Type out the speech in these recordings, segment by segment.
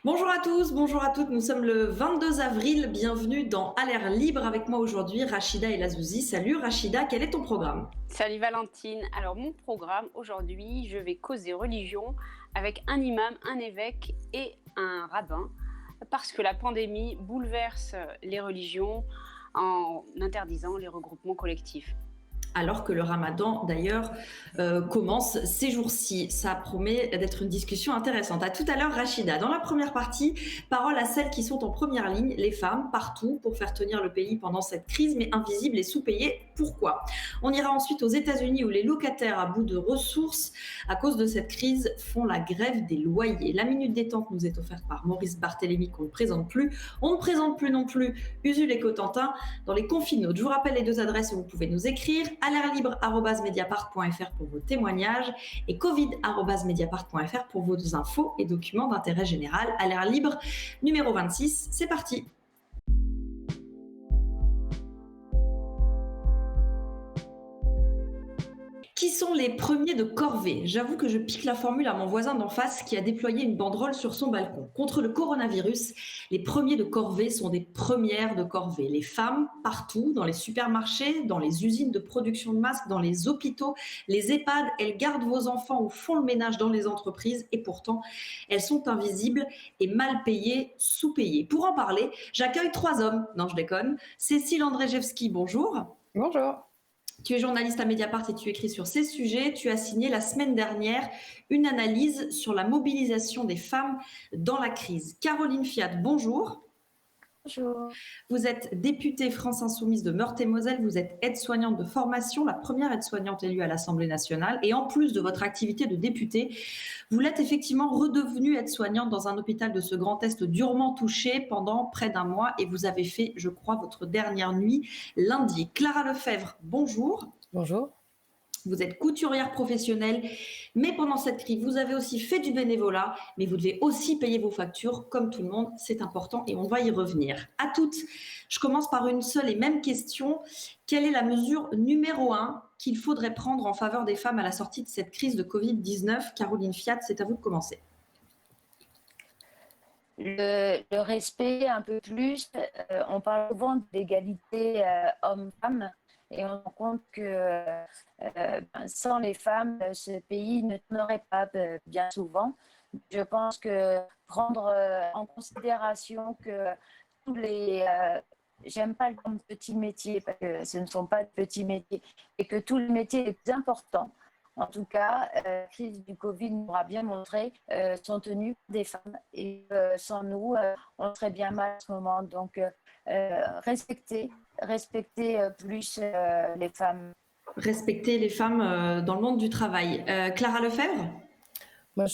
Bonjour à tous, bonjour à toutes. Nous sommes le 22 avril. Bienvenue dans À l'air libre avec moi aujourd'hui, Rachida Elazouzi. Salut Rachida, quel est ton programme? Salut Valentine. Alors mon programme aujourd'hui, je vais causer religion avec un imam, un évêque et un rabbin parce que la pandémie bouleverse les religions en interdisant les regroupements collectifs. Alors que le ramadan, d'ailleurs, commence ces jours-ci. Ça promet d'être une discussion intéressante. À tout à l'heure, Rachida. Dans la première partie, parole à celles qui sont en première ligne, les femmes, partout, pour faire tenir le pays pendant cette crise, mais invisibles et sous-payées. Pourquoi? On ira ensuite aux États-Unis où les locataires à bout de ressources, à cause de cette crise, font la grève des loyers. La Minute Détente nous est offerte par Maurice Barthélémy, qu'on ne présente plus. On ne présente plus non plus Usul et Cotentin dans les confinautes. Je vous rappelle les deux adresses où vous pouvez nous écrire: alerlibre@mediapart.fr pour vos témoignages et covid@mediapart.fr pour vos infos et documents d'intérêt général. À l'air libre numéro 26, c'est parti. Qui sont les premiers de corvée? J'avoue que je pique la formule à mon voisin d'en face qui a déployé une banderole sur son balcon. Contre le coronavirus, les premiers de corvée sont des premières de corvée. Les femmes, partout, dans les supermarchés, dans les usines de production de masques, dans les hôpitaux, les EHPAD, elles gardent vos enfants ou font le ménage dans les entreprises et pourtant, elles sont invisibles et mal payées, sous-payées. Pour en parler, j'accueille trois hommes. Non, je déconne. Cécile Andrzejewski, bonjour. Bonjour. Tu es journaliste à Mediapart et tu écris sur ces sujets. Tu as signé la semaine dernière une analyse sur la mobilisation des femmes dans la crise. Caroline Fiat, bonjour. Bonjour. Vous êtes députée France Insoumise de Meurthe-et-Moselle. Vous êtes aide-soignante de formation, la première aide-soignante élue à l'Assemblée nationale. Et en plus de votre activité de députée, vous l'êtes effectivement redevenue aide-soignante dans un hôpital de ce Grand Est durement touché pendant près d'un mois. Et vous avez fait, je crois, votre dernière nuit lundi. Clara Lefebvre, bonjour. Bonjour. Vous êtes couturière professionnelle, mais pendant cette crise, vous avez aussi fait du bénévolat, mais vous devez aussi payer vos factures, comme tout le monde, c'est important et on va y revenir. À toutes, je commence par une seule et même question. Quelle est la mesure numéro 1 qu'il faudrait prendre en faveur des femmes à la sortie de cette crise de Covid-19? Caroline Fiat, c'est à vous de commencer. Le respect un peu plus, on parle souvent d'égalité homme-femme et on se rend compte que sans les femmes, ce pays ne tournerait pas bien souvent. Je pense que prendre en considération que tous les... j'aime pas le terme petit métier parce que ce ne sont pas de petits métiers et que tous les métiers les plus importants, en tout cas, la crise du Covid nous aura bien montré, sont tenus par des femmes. Et sans nous, on serait bien mal en ce moment. Donc, respecter plus les femmes. Respecter les femmes dans le monde du travail. Clara Lefebvre? Moi,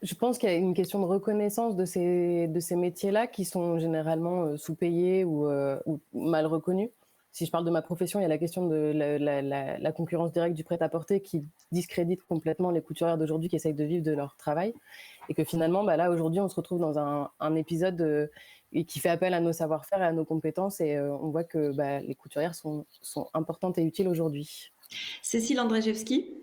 je pense qu'il y a une question de reconnaissance de ces métiers-là qui sont généralement sous-payés ou mal reconnus. Si je parle de ma profession, il y a la question de la concurrence directe du prêt-à-porter qui discrédite complètement les couturières d'aujourd'hui qui essayent de vivre de leur travail. Et que finalement, là, aujourd'hui, on se retrouve dans un épisode qui fait appel à nos savoir-faire et à nos compétences. Et on voit que les couturières sont importantes et utiles aujourd'hui. Cécile Andrzejewski?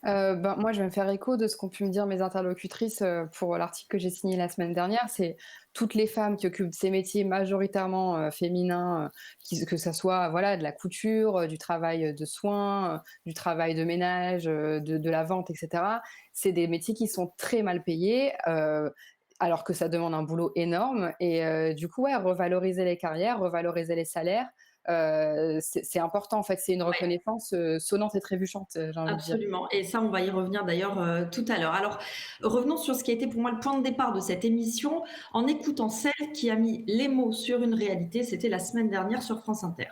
Moi, je vais me faire écho de ce qu'ont pu me dire mes interlocutrices pour l'article que j'ai signé la semaine dernière. C'est toutes les femmes qui occupent ces métiers majoritairement féminins, que ce soit de la couture, du travail de soins, du travail de ménage, de la vente, etc. C'est des métiers qui sont très mal payés. Alors que ça demande un boulot énorme. Et du coup, revaloriser les carrières, revaloriser les salaires, c'est important en fait, c'est une reconnaissance sonnante et trébuchante, j'ai envie de dire. Absolument, et ça on va y revenir d'ailleurs tout à l'heure. Alors revenons sur ce qui a été pour moi le point de départ de cette émission, en écoutant celle qui a mis les mots sur une réalité, c'était la semaine dernière sur France Inter.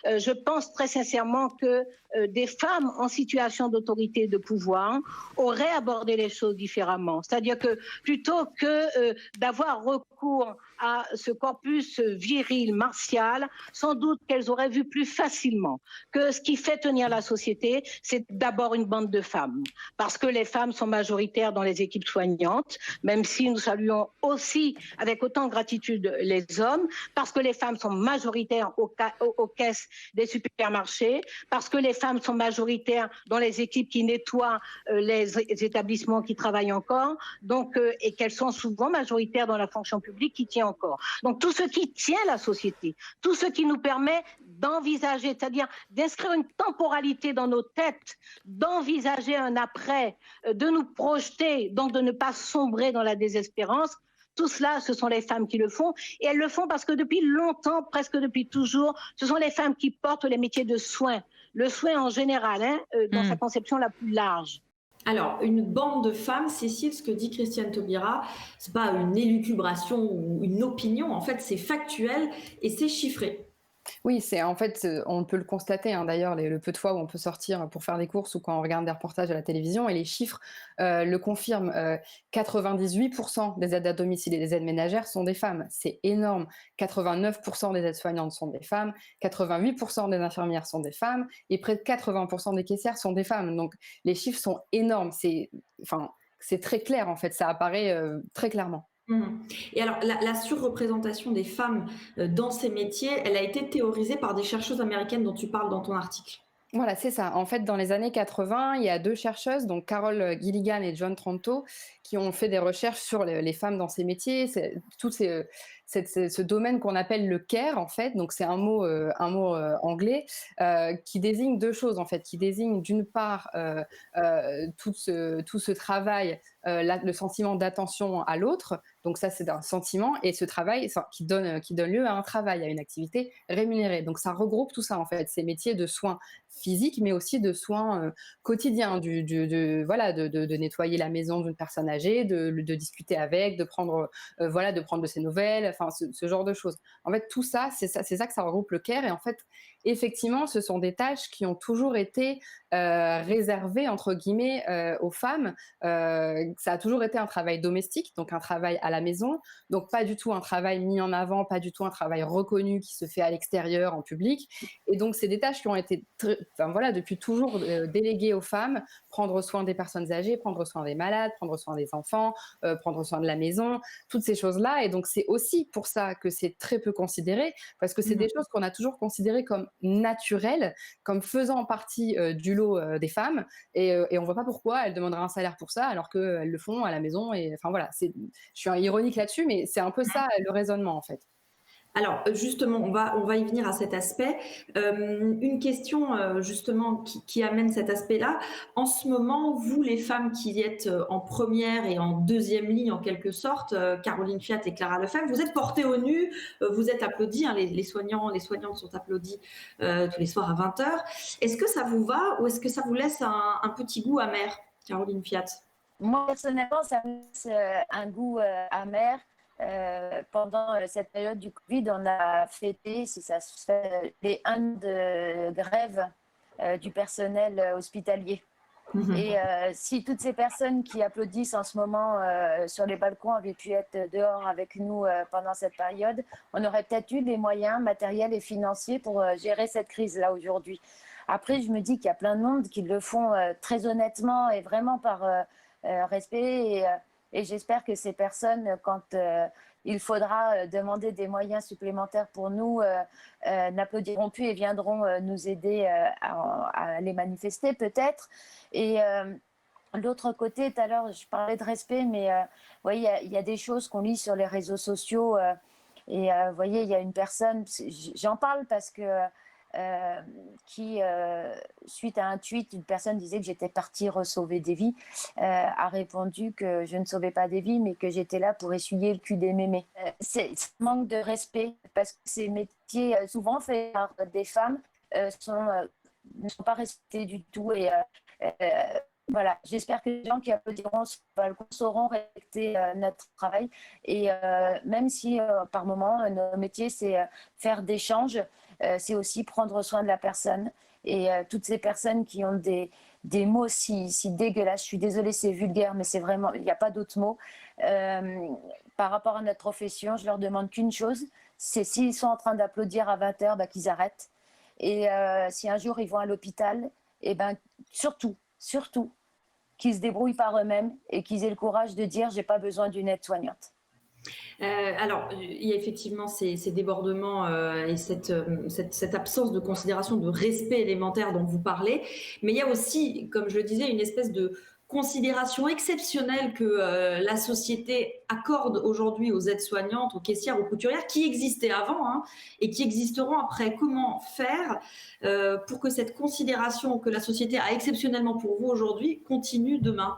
Je pense très sincèrement que des femmes en situation d'autorité et de pouvoir auraient abordé les choses différemment. C'est-à-dire que plutôt que d'avoir recours à ce corpus viril, martial, sans doute qu'elles auraient vu plus facilement que ce qui fait tenir la société, c'est d'abord une bande de femmes. Parce que les femmes sont majoritaires dans les équipes soignantes, même si nous saluons aussi avec autant de gratitude les hommes, parce que les femmes sont majoritaires aux caisses des supermarchés, parce que les femmes sont majoritaires dans les équipes qui nettoient les établissements qui travaillent encore, donc, et qu'elles sont souvent majoritaires dans la fonction publique qui tient encore. Donc tout ce qui tient la société, tout ce qui nous permet d'envisager, c'est-à-dire d'inscrire une temporalité dans nos têtes, d'envisager un après, de nous projeter, donc de ne pas sombrer dans la désespérance. Tout cela, ce sont les femmes qui le font. Et elles le font parce que depuis longtemps, presque depuis toujours, ce sont les femmes qui portent les métiers de soins. Le soin en général, dans sa conception la plus large. Alors, une bande de femmes, Cécile, ce que dit Christiane Taubira, c'est pas une élucubration ou une opinion, en fait, c'est factuel et c'est chiffré. Oui, c'est en fait, on peut le constater, hein, d'ailleurs, le peu de fois où on peut sortir pour faire des courses ou quand on regarde des reportages à la télévision, et les chiffres le confirment. 98% des aides à domicile et des aides ménagères sont des femmes. C'est énorme. 89% des aides-soignantes sont des femmes, 88% des infirmières sont des femmes, et près de 80% des caissières sont des femmes. Donc, les chiffres sont énormes. C'est très clair, en fait. Ça apparaît très clairement. Et alors, la surreprésentation des femmes dans ces métiers, elle a été théorisée par des chercheuses américaines dont tu parles dans ton article. Voilà, c'est ça. En fait, dans les années 80, il y a deux chercheuses, donc Carol Gilligan et Joan Tronto, qui ont fait des recherches sur les femmes dans ces métiers. Ce domaine qu'on appelle le care, en fait, donc c'est un mot anglais qui désigne deux choses, en fait, qui désigne d'une part tout ce travail, le sentiment d'attention à l'autre. Donc ça, c'est un sentiment, et ce travail qui donne lieu à un travail, à une activité rémunérée. Donc ça regroupe tout ça, en fait, ces métiers de soins physiques, mais aussi de soins quotidiens, de nettoyer la maison d'une personne âgée, de discuter avec, de prendre de ses nouvelles, enfin ce genre de choses. En fait, tout ça, c'est ça que ça regroupe le care. Et en fait, effectivement, ce sont des tâches qui ont toujours été réservées, entre guillemets, aux femmes. Ça a toujours été un travail domestique, donc un travail à la maison, donc pas du tout un travail mis en avant, pas du tout un travail reconnu qui se fait à l'extérieur, en public. Et donc, c'est des tâches qui ont été depuis toujours déléguées aux femmes: prendre soin des personnes âgées, prendre soin des malades, prendre soin des enfants, prendre soin de la maison, toutes ces choses-là. Et donc, c'est aussi pour ça que c'est très peu considéré, parce que c'est des choses qu'on a toujours considérées comme naturelles, comme faisant partie du lot des femmes, et on ne voit pas pourquoi elles demanderaient un salaire pour ça, alors qu'elles le font à la maison. Et enfin voilà, je suis ironique là-dessus, mais c'est un peu ça le raisonnement, en fait. Alors justement, on va y venir à cet aspect. Une question justement qui amène cet aspect-là. En ce moment, vous les femmes qui êtes en première et en deuxième ligne en quelque sorte, Caroline Fiat et Clara Lefebvre, vous êtes portées au nu, vous êtes applaudis, hein, les soignantes sont applaudis tous les soirs à 20h. Est-ce que ça vous va ou est-ce que ça vous laisse un petit goût amer, Caroline Fiat? Moi, personnellement, ça me laisse un goût amer. Pendant cette période du Covid, on a fêté, si ça se fait, les 1 an de grève du personnel hospitalier. Et si toutes ces personnes qui applaudissent en ce moment sur les balcons avaient pu être dehors avec nous pendant cette période, on aurait peut-être eu les moyens matériels et financiers pour gérer cette crise-là aujourd'hui. Après, je me dis qu'il y a plein de monde qui le font très honnêtement et vraiment par respect. Et j'espère que ces personnes, quand il faudra demander des moyens supplémentaires pour nous, n'applaudiront plus et viendront nous aider à les manifester peut-être. Et l'autre côté, tout à l'heure, je parlais de respect, mais il y a des choses qu'on lit sur les réseaux sociaux. Et vous voyez, il y a une personne, j'en parle parce que suite à un tweet, une personne disait que j'étais partie sauver des vies, a répondu que je ne sauvais pas des vies, mais que j'étais là pour essuyer le cul des mémés. C'est manque de respect, parce que ces métiers souvent faits par des femmes ne sont pas respectés du tout. Et voilà, j'espère que les gens qui applaudiront sur le balcon sauront respecter notre travail. Et même si par moment, nos métiers, c'est faire d'échanges, c'est aussi prendre soin de la personne. Et toutes ces personnes qui ont des mots si dégueulasses, je suis désolée, c'est vulgaire, mais c'est vraiment, il n'y a pas d'autre mot. par rapport à notre profession, je leur demande qu'une chose, c'est s'ils sont en train d'applaudir à 20h, bah, qu'ils arrêtent. Et si un jour ils vont à l'hôpital, et ben surtout qu'ils se débrouillent par eux-mêmes et qu'ils aient le courage de dire j'ai pas besoin d'une aide-soignante. Alors, il y a effectivement ces débordements et cette absence de considération, de respect élémentaire dont vous parlez, mais il y a aussi, comme je le disais, une espèce de considération exceptionnelle que la société accorde aujourd'hui aux aides-soignantes, aux caissières, aux couturières, qui existaient avant hein, et qui existeront après. Comment faire pour que cette considération que la société a exceptionnellement pour vous aujourd'hui continue demain?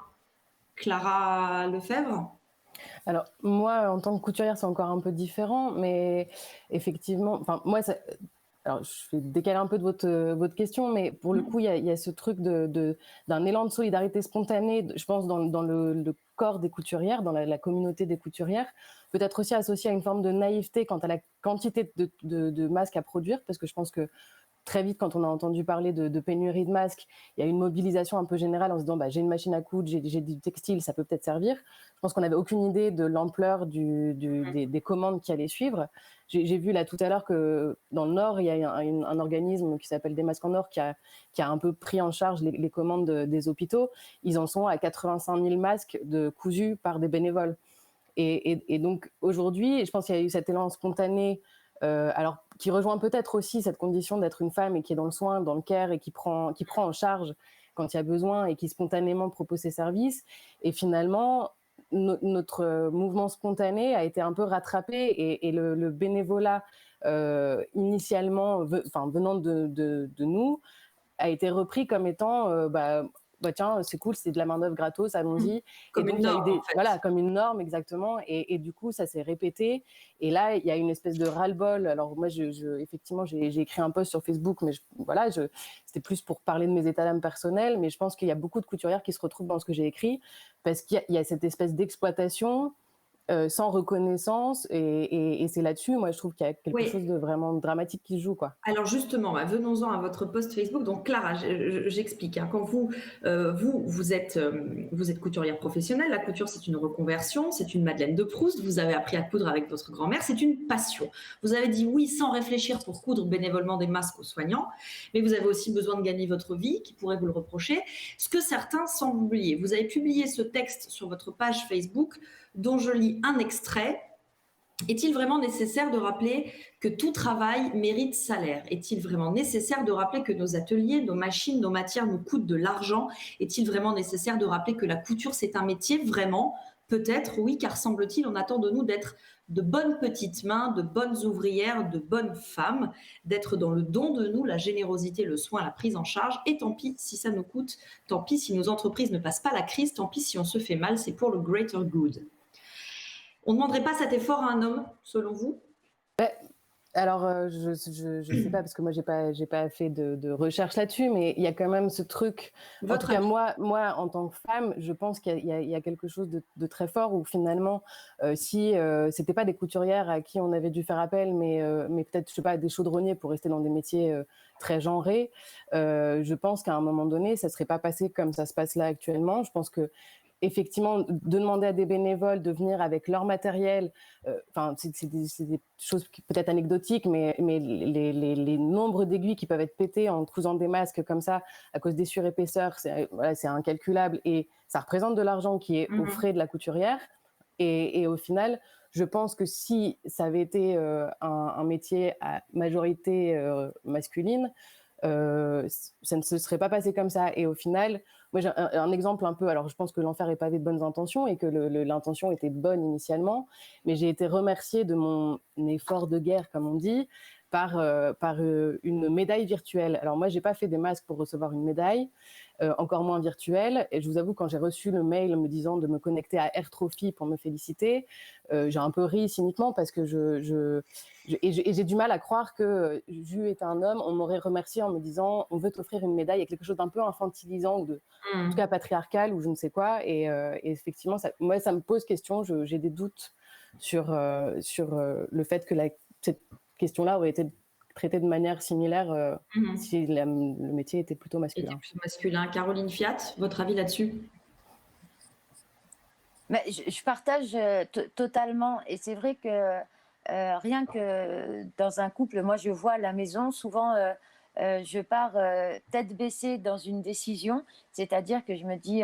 Clara Lefebvre? Alors, moi, en tant que couturière, c'est encore un peu différent, mais effectivement, moi, alors, je vais décaler un peu de votre question, mais pour le coup, il y a ce truc d'un élan de solidarité spontanée, je pense, dans le corps des couturières, dans la communauté des couturières, peut-être aussi associé à une forme de naïveté quant à la quantité de masques à produire, parce que je pense que très vite, quand on a entendu parler de pénurie de masques, il y a une mobilisation un peu générale en se disant j'ai une machine à coudre, j'ai du textile, ça peut peut-être servir. Je pense qu'on n'avait aucune idée de l'ampleur des commandes qui allaient suivre. J'ai vu là tout à l'heure que dans le Nord, il y a un organisme qui s'appelle Des Masques en Or qui a un peu pris en charge les commandes des hôpitaux. Ils en sont à 85 000 masques cousus par des bénévoles. Et donc aujourd'hui, je pense qu'il y a eu cet élan spontané alors qui rejoint peut-être aussi cette condition d'être une femme et qui est dans le soin, dans le care et qui prend en charge quand il y a besoin et qui spontanément propose ses services. Et finalement, notre mouvement spontané a été un peu rattrapé et le bénévolat initialement venant de nous a été repris comme étant tiens, c'est cool, c'est de la main-d'œuvre gratos, allons-y. Comme une norme, en fait. Voilà, comme une norme, exactement. Et du coup, ça s'est répété. Et là, il y a une espèce de ras-le-bol. Alors, moi, effectivement, j'ai écrit un post sur Facebook, mais c'était plus pour parler de mes états d'âme personnels. Mais je pense qu'il y a beaucoup de couturières qui se retrouvent dans ce que j'ai écrit parce qu'il y a cette espèce d'exploitation sans reconnaissance et c'est là-dessus, moi je trouve qu'il y a quelque chose de vraiment dramatique qui se joue, quoi. Alors justement, venons-en à votre post Facebook. Donc Clara, j'explique. Hein. Quand vous êtes couturière professionnelle, la couture c'est une reconversion, c'est une Madeleine de Proust. Vous avez appris à coudre avec votre grand-mère, c'est une passion. Vous avez dit oui sans réfléchir pour coudre bénévolement des masques aux soignants, mais vous avez aussi besoin de gagner votre vie, qui pourrait vous le reprocher. Ce que certains semblent oublier. Vous avez publié ce texte sur votre page Facebook, dont je lis un extrait. Est-il vraiment nécessaire de rappeler que tout travail mérite salaire? Est-il vraiment nécessaire de rappeler que nos ateliers, nos machines, nos matières nous coûtent de l'argent? Est-il vraiment nécessaire de rappeler que la couture, c'est un métier? Vraiment? Peut-être, oui, car semble-t-il, on attend de nous d'être de bonnes petites mains, de bonnes ouvrières, de bonnes femmes, d'être dans le don de nous, la générosité, le soin, la prise en charge. Et tant pis si ça nous coûte, tant pis si nos entreprises ne passent pas la crise, tant pis si on se fait mal, c'est pour le greater good. On ne demanderait pas cet effort à un homme, selon vous? Alors, je sais pas, parce que moi, j'ai pas fait de recherche là-dessus, mais il y a quand même ce truc. En tout cas, moi, en tant que femme, je pense qu'il y a quelque chose de très fort où finalement, si c'était pas des couturières à qui on avait dû faire appel, mais peut-être, je sais pas, des chaudronniers pour rester dans des métiers très genrés, je pense qu'à un moment donné, ça serait pas passé comme ça se passe là actuellement. Je pense que effectivement, de demander à des bénévoles de venir avec leur matériel, c'est des choses peut-être anecdotiques, mais les nombres d'aiguilles qui peuvent être pétées en cousant des masques comme ça à cause des surépaisseurs, c'est incalculable et ça représente de l'argent qui est aux frais de la couturière. Et au final, je pense que si ça avait été un métier à majorité masculine, ça ne se serait pas passé comme ça. Et au final, moi j'ai un exemple un peu, alors je pense que l'enfer est pavé de bonnes intentions et que l'intention était bonne initialement, mais j'ai été remerciée de mon effort de guerre, comme on dit, par une médaille virtuelle. Alors moi, j'ai pas fait des masques pour recevoir une médaille, encore moins virtuelle. Et je vous avoue, quand j'ai reçu le mail me disant de me connecter à AirTrophy pour me féliciter, j'ai un peu ri cyniquement parce que j'ai du mal à croire que, vu étant un homme, on m'aurait remercié en me disant on veut t'offrir une médaille, avec quelque chose d'un peu infantilisant ou en tout cas patriarcal ou je ne sais quoi. Et effectivement, moi, ça me pose question. J'ai des doutes sur le fait que cette question-là aurait été traitée de manière similaire si le métier était plutôt masculin. Caroline Fiat, votre avis là-dessus? Mais je partage totalement. Et c'est vrai que rien que dans un couple, moi je vois à la maison, souvent je pars tête baissée dans une décision, c'est-à-dire que je me dis,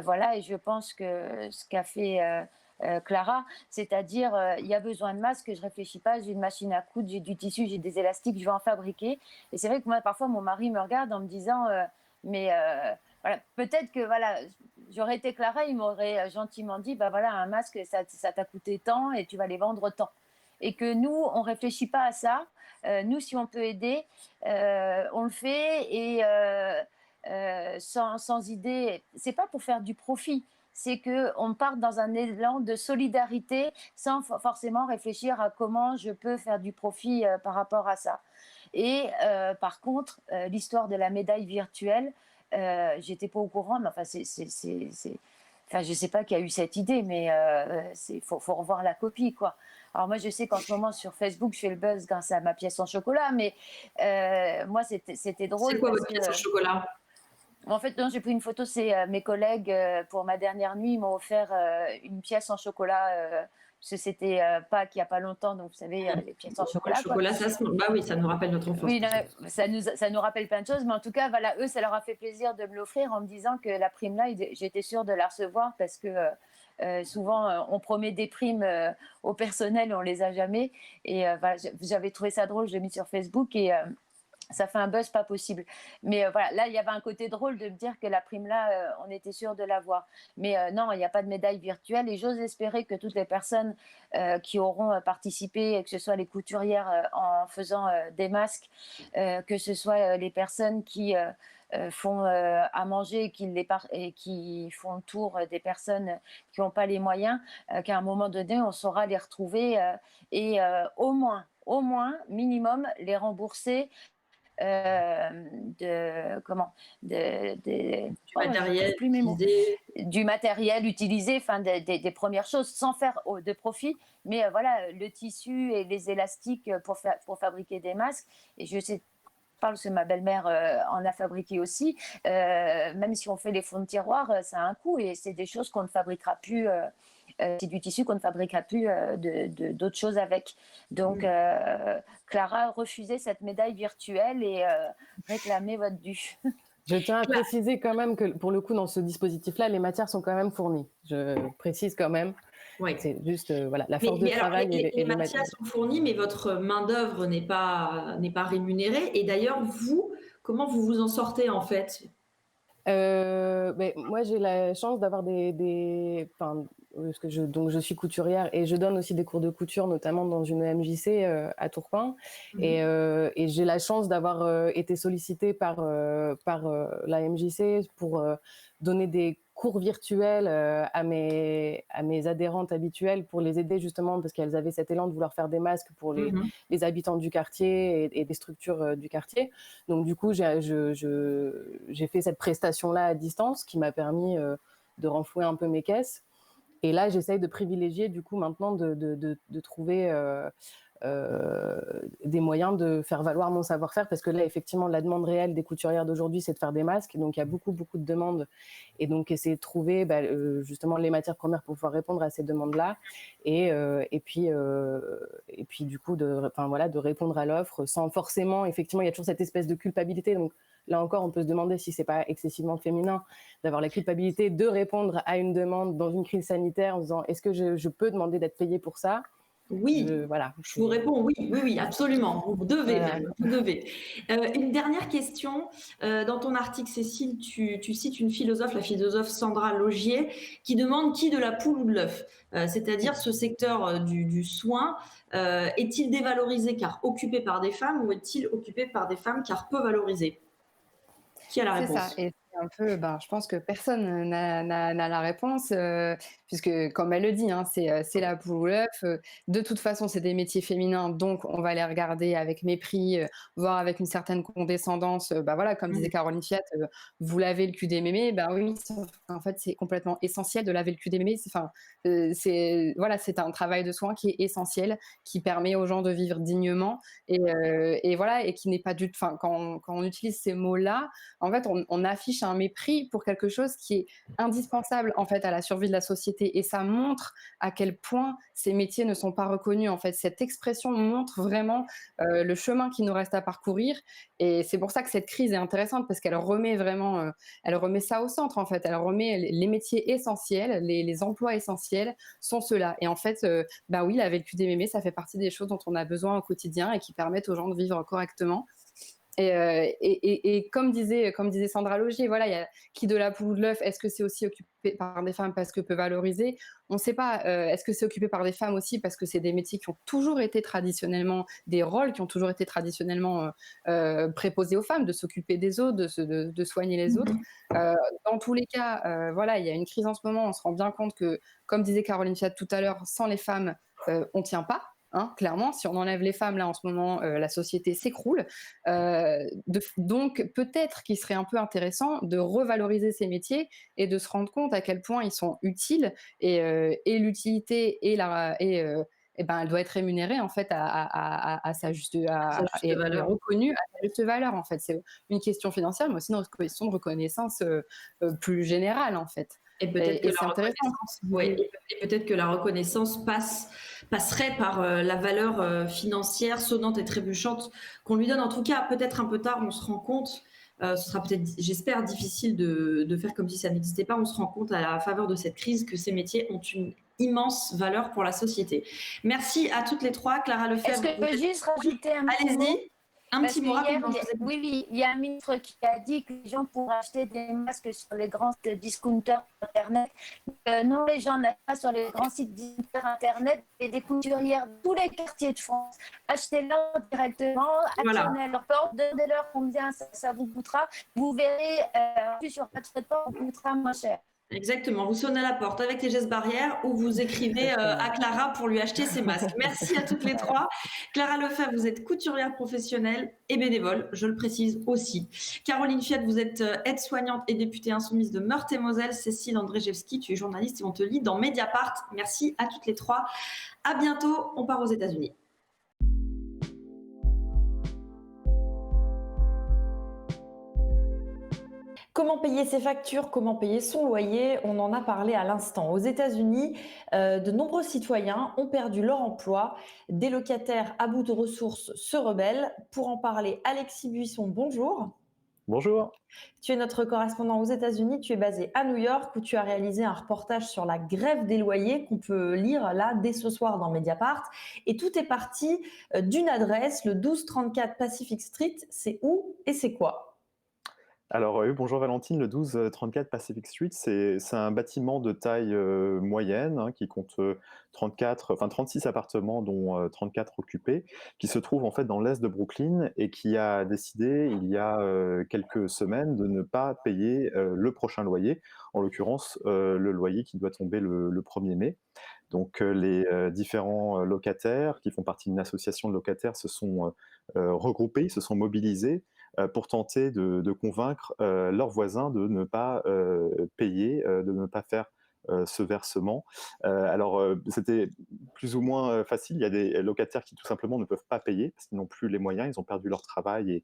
voilà, et je pense que ce qu'a fait Clara, c'est-à-dire il y a besoin de masques, je réfléchis pas, j'ai une machine à coudre, j'ai du tissu, j'ai des élastiques, je vais en fabriquer. Et c'est vrai que moi, parfois, mon mari me regarde en me disant, mais voilà, peut-être que voilà, j'aurais été Clara, il m'aurait gentiment dit, bah voilà, un masque, ça t'a coûté tant et tu vas les vendre tant. Et que nous, on réfléchit pas à ça. Nous, si on peut aider, on le fait et sans idée. C'est pas pour faire du profit. C'est que on part dans un élan de solidarité sans forcément réfléchir à comment je peux faire du profit par rapport à ça. Et par contre, l'histoire de la médaille virtuelle, j'étais pas au courant, mais enfin, enfin, je sais pas qui a eu cette idée, mais faut revoir la copie, quoi. Alors moi, je sais qu'en ce moment sur Facebook, je fais le buzz grâce à ma pièce en chocolat, mais moi, c'était C'est drôle quoi parce votre que, pièce au chocolat? en fait, non, j'ai pris une photo. C'est mes collègues pour ma dernière nuit, ils m'ont offert une pièce en chocolat. Parce que c'était Pâques il n'y a pas longtemps, donc vous savez, les pièces en Le chocolat, quoi. chocolat, bah oui, ça nous rappelle notre enfance. Oui, non, mais ça nous rappelle plein de choses, mais en tout cas, voilà, eux, ça leur a fait plaisir de me l'offrir en me disant que la prime-là, j'étais sûre de la recevoir parce que souvent, on promet des primes au personnel, on les a jamais. Et voilà, j'avais trouvé ça drôle, je l'ai mis sur Facebook et ça fait un buzz pas possible. Mais voilà, là, il y avait un côté drôle de me dire que la prime-là, on était sûr de l'avoir. Mais non, il n'y a pas de médaille virtuelle et j'ose espérer que toutes les personnes qui auront participé, que ce soit les couturières en faisant des masques, que ce soit les personnes qui font à manger et qui font le tour des personnes qui n'ont pas les moyens, qu'à un moment donné, on saura les retrouver et au moins, minimum, les rembourser de comment Du matériel plus mes mots, utilisé. du matériel utilisé, enfin des premières choses sans faire de profit, mais voilà, le tissu et les élastiques pour fabriquer des masques. Et je sais parle parce que ma belle-mère en a fabriqué aussi. Même si on fait les fonds de tiroir, ça a un coût et c'est des choses qu'on ne fabriquera plus. C'est du tissu qu'on ne fabriquera plus d'autres choses avec. Donc, Clara refusait cette médaille virtuelle et réclamait votre dû. Je tiens à préciser quand même que pour le coup, dans ce dispositif-là, les matières sont quand même fournies. Je précise quand même. Oui. C'est juste voilà, la force de travail alors, et les matières sont fournies, mais votre main-d'œuvre n'est pas rémunérée. Et d'ailleurs, vous, comment vous vous en sortez en fait? Moi, j'ai la chance d'avoir enfin, parce que donc je suis couturière et je donne aussi des cours de couture, notamment dans une MJC à Tourcoing. Et j'ai la chance d'avoir été sollicitée par la MJC pour donner des cours virtuels à mes adhérentes habituelles pour les aider justement parce qu'elles avaient cet élan de vouloir faire des masques pour les habitants du quartier et des structures du quartier. Donc du coup, j'ai fait cette prestation-là à distance qui m'a permis de renflouer un peu mes caisses. Et là, j'essaye de privilégier du coup maintenant de trouver des moyens de faire valoir mon savoir-faire parce que là, effectivement, la demande réelle des couturières d'aujourd'hui, c'est de faire des masques. Donc, il y a beaucoup de demandes. Et donc, essayer de trouver justement les matières premières pour pouvoir répondre à ces demandes-là. Et puis, du coup, de répondre à l'offre sans forcément, effectivement, il y a toujours cette espèce de culpabilité. Donc, là encore, on peut se demander si c'est pas excessivement féminin d'avoir la culpabilité de répondre à une demande dans une crise sanitaire en disant est-ce que je peux demander d'être payée pour ça? Oui, je vous réponds oui, absolument. Vous devez même, vous devez. Une dernière question. Dans ton article, Cécile, tu cites une philosophe, la philosophe Sandra Laugier, qui demande qui de la poule ou de l'œuf. C'est-à-dire ce secteur du soin, est-il dévalorisé car occupé par des femmes ou est-il occupé par des femmes car peu valorisé? Qui a la réponse? C'est ça. Et c'est un peu, je pense que personne n'a la réponse, puisque comme elle le dit, hein, c'est la poule ou l'œuf. De toute façon, c'est des métiers féminins, donc on va les regarder avec mépris, voire avec une certaine condescendance. Voilà, comme disait Caroline Fiat, vous lavez le cul des mémés. Oui, en fait, c'est complètement essentiel de laver le cul des mémés. C'est un travail de soin qui est essentiel, qui permet aux gens de vivre dignement et voilà, et qui n'est pas du tout. Quand on utilise ces mots-là, en fait, on affiche affichent un mépris pour quelque chose qui est indispensable en fait à la survie de la société. Et ça montre à quel point ces métiers ne sont pas reconnus. En fait, cette expression montre vraiment le chemin qui nous reste à parcourir. Et c'est pour ça que cette crise est intéressante parce qu'elle remet vraiment, elle remet ça au centre en fait. Elle remet les métiers essentiels, les emplois essentiels sont ceux-là. Et en fait, bah oui, la VQDMM, ça fait partie des choses dont on a besoin au quotidien et qui permettent aux gens de vivre correctement. Et comme disait Sandra Logier, voilà, il y a qui de la poule ou de l'œuf, est-ce que c'est aussi occupé par des femmes parce que peu valorisé? On ne sait pas. Est-ce que c'est occupé par des femmes aussi parce que c'est des métiers qui ont toujours été traditionnellement, des rôles qui ont toujours été traditionnellement préposés aux femmes, de s'occuper des autres, de soigner les autres. Dans tous les cas, voilà, il y a une crise en ce moment, on se rend bien compte que, comme disait Caroline Fiat tout à l'heure, sans les femmes, on ne tient pas. Hein, clairement, si on enlève les femmes là en ce moment, la société s'écroule. Donc peut-être qu'il serait un peu intéressant de revaloriser ces métiers et de se rendre compte à quel point ils sont utiles et l'utilité elle doit être rémunérée en fait à sa juste et reconnue à sa juste valeur en fait. C'est une question financière, mais aussi une question de reconnaissance plus générale en fait. Et peut-être que la reconnaissance passerait par la valeur financière sonnante et trébuchante qu'on lui donne. En tout cas, peut-être un peu tard, on se rend compte, ce sera peut-être, j'espère, difficile de faire comme si ça n'existait pas. On se rend compte à la faveur de cette crise que ces métiers ont une immense valeur pour la société. Merci à toutes les trois. Clara Lefebvre. Est-ce que je peux juste rajouter un petit mot? Allez-y. Un petit mot rapidement. Oui, il y a un ministre qui a dit que les gens pourraient acheter des masques sur les grands discounters Internet. Non, les gens n'achètent pas sur les grands sites discounters Internet et des couturières de tous les quartiers de France. Achetez-leur directement, actionnez leur porte, donnez-leur combien ça vous coûtera. Vous verrez, plus sur votre porte, ça vous coûtera moins cher. Exactement, vous sonnez à la porte avec les gestes barrières ou vous écrivez à Clara pour lui acheter ses masques. Merci à toutes les trois. Clara Lefebvre, vous êtes couturière professionnelle et bénévole, je le précise aussi. Caroline Fiat, vous êtes aide-soignante et députée insoumise de Meurthe-et-Moselle. Cécile Andrzejewski, tu es journaliste et on te lit dans Mediapart. Merci à toutes les trois. À bientôt, on part aux États-Unis. Comment payer ses factures, comment payer son loyer? On en a parlé à l'instant. Aux États-Unis, de nombreux citoyens ont perdu leur emploi. Des locataires à bout de ressources se rebellent. Pour en parler, Alexis Buisson, bonjour. Bonjour. Tu es notre correspondant aux États-Unis. Tu es basé à New York où tu as réalisé un reportage sur la grève des loyers qu'on peut lire là dès ce soir dans Mediapart. Et tout est parti d'une adresse, le 1234 Pacific Street. C'est où et c'est quoi? Alors oui, bonjour Valentine, le 1234 Pacific Street, c'est un bâtiment de taille moyenne qui compte 36 appartements dont 34 occupés, qui se trouve en fait dans l'est de Brooklyn et qui a décidé il y a quelques semaines de ne pas payer le prochain loyer, en l'occurrence le loyer qui doit tomber le 1er mai. Donc les différents locataires qui font partie d'une association de locataires se sont regroupés, se sont mobilisés pour tenter de convaincre leurs voisins de ne pas payer, de ne pas faire ce versement. Alors, c'était plus ou moins facile. Il y a des locataires qui tout simplement ne peuvent pas payer parce qu'ils n'ont plus les moyens, ils ont perdu leur travail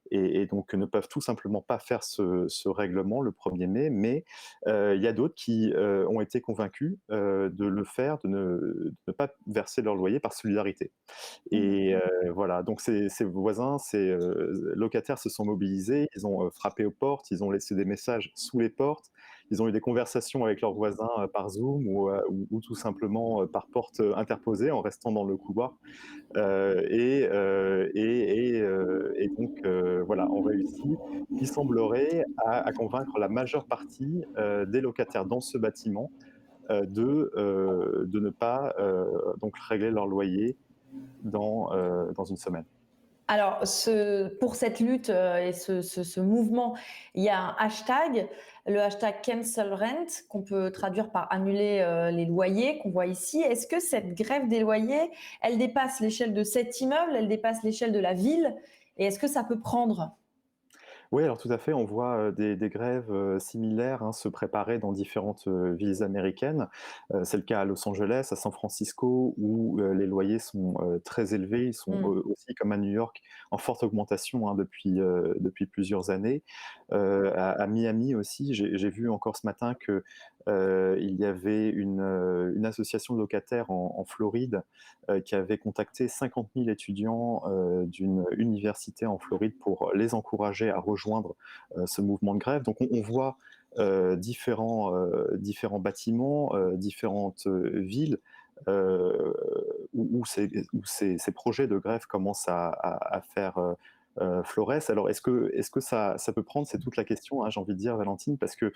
et donc ne peuvent tout simplement pas faire ce règlement le 1er mai, mais il y a d'autres qui ont été convaincus de le faire, de ne pas verser leur loyer par solidarité. Et voilà, donc ces voisins, ces locataires se sont mobilisés, ils ont frappé aux portes, ils ont laissé des messages sous les portes, ils ont eu des conversations avec leurs voisins par Zoom ou tout simplement par porte interposée en restant dans le couloir. Et donc voilà, on réussit, il semblerait, à convaincre la majeure partie des locataires dans ce bâtiment de ne pas donc régler leur loyer dans une semaine. Alors, pour cette lutte et ce mouvement, il y a un hashtag, le hashtag Cancel Rent, qu'on peut traduire par annuler les loyers, qu'on voit ici. Est-ce que cette grève des loyers, elle dépasse l'échelle de cet immeuble, elle dépasse l'échelle de la ville? Et est-ce que ça peut prendre? Oui, alors tout à fait, on voit des grèves similaires hein, se préparer dans différentes villes américaines. C'est le cas à Los Angeles, à San Francisco, où les loyers sont très élevés. Ils sont Mm. aussi, comme à New York, en forte augmentation hein, depuis plusieurs années. À Miami aussi, j'ai vu encore ce matin que il y avait une association de locataires en Floride qui avait contacté 50 000 étudiants d'une université en Floride pour les encourager à rejoindre ce mouvement de grève. Donc on voit différents bâtiments, différentes villes où ces projets de grève commencent à faire florès. Alors, est-ce que ça peut prendre, c'est toute la question, hein, j'ai envie de dire, Valentine, parce que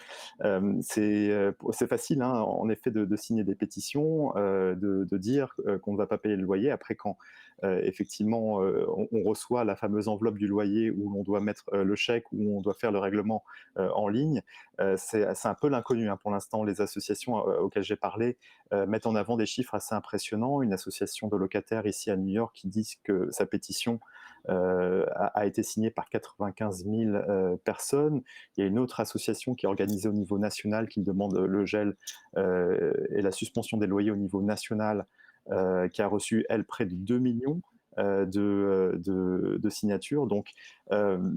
c'est facile, hein, en effet, de signer des pétitions, de dire qu'on ne va pas payer le loyer. Après, quand effectivement on reçoit la fameuse enveloppe du loyer où on doit mettre le chèque, où on doit faire le règlement en ligne, c'est un peu l'inconnu hein, pour l'instant. Les associations auxquelles j'ai parlé mettent en avant des chiffres assez impressionnants. Une association de locataires ici à New York qui dit que sa pétition a été signée par 95 000 personnes. Il y a une autre association qui est organisée au niveau national qui demande le gel et la suspension des loyers au niveau national, qui a reçu, elle, près de 2 millions de signatures. Donc,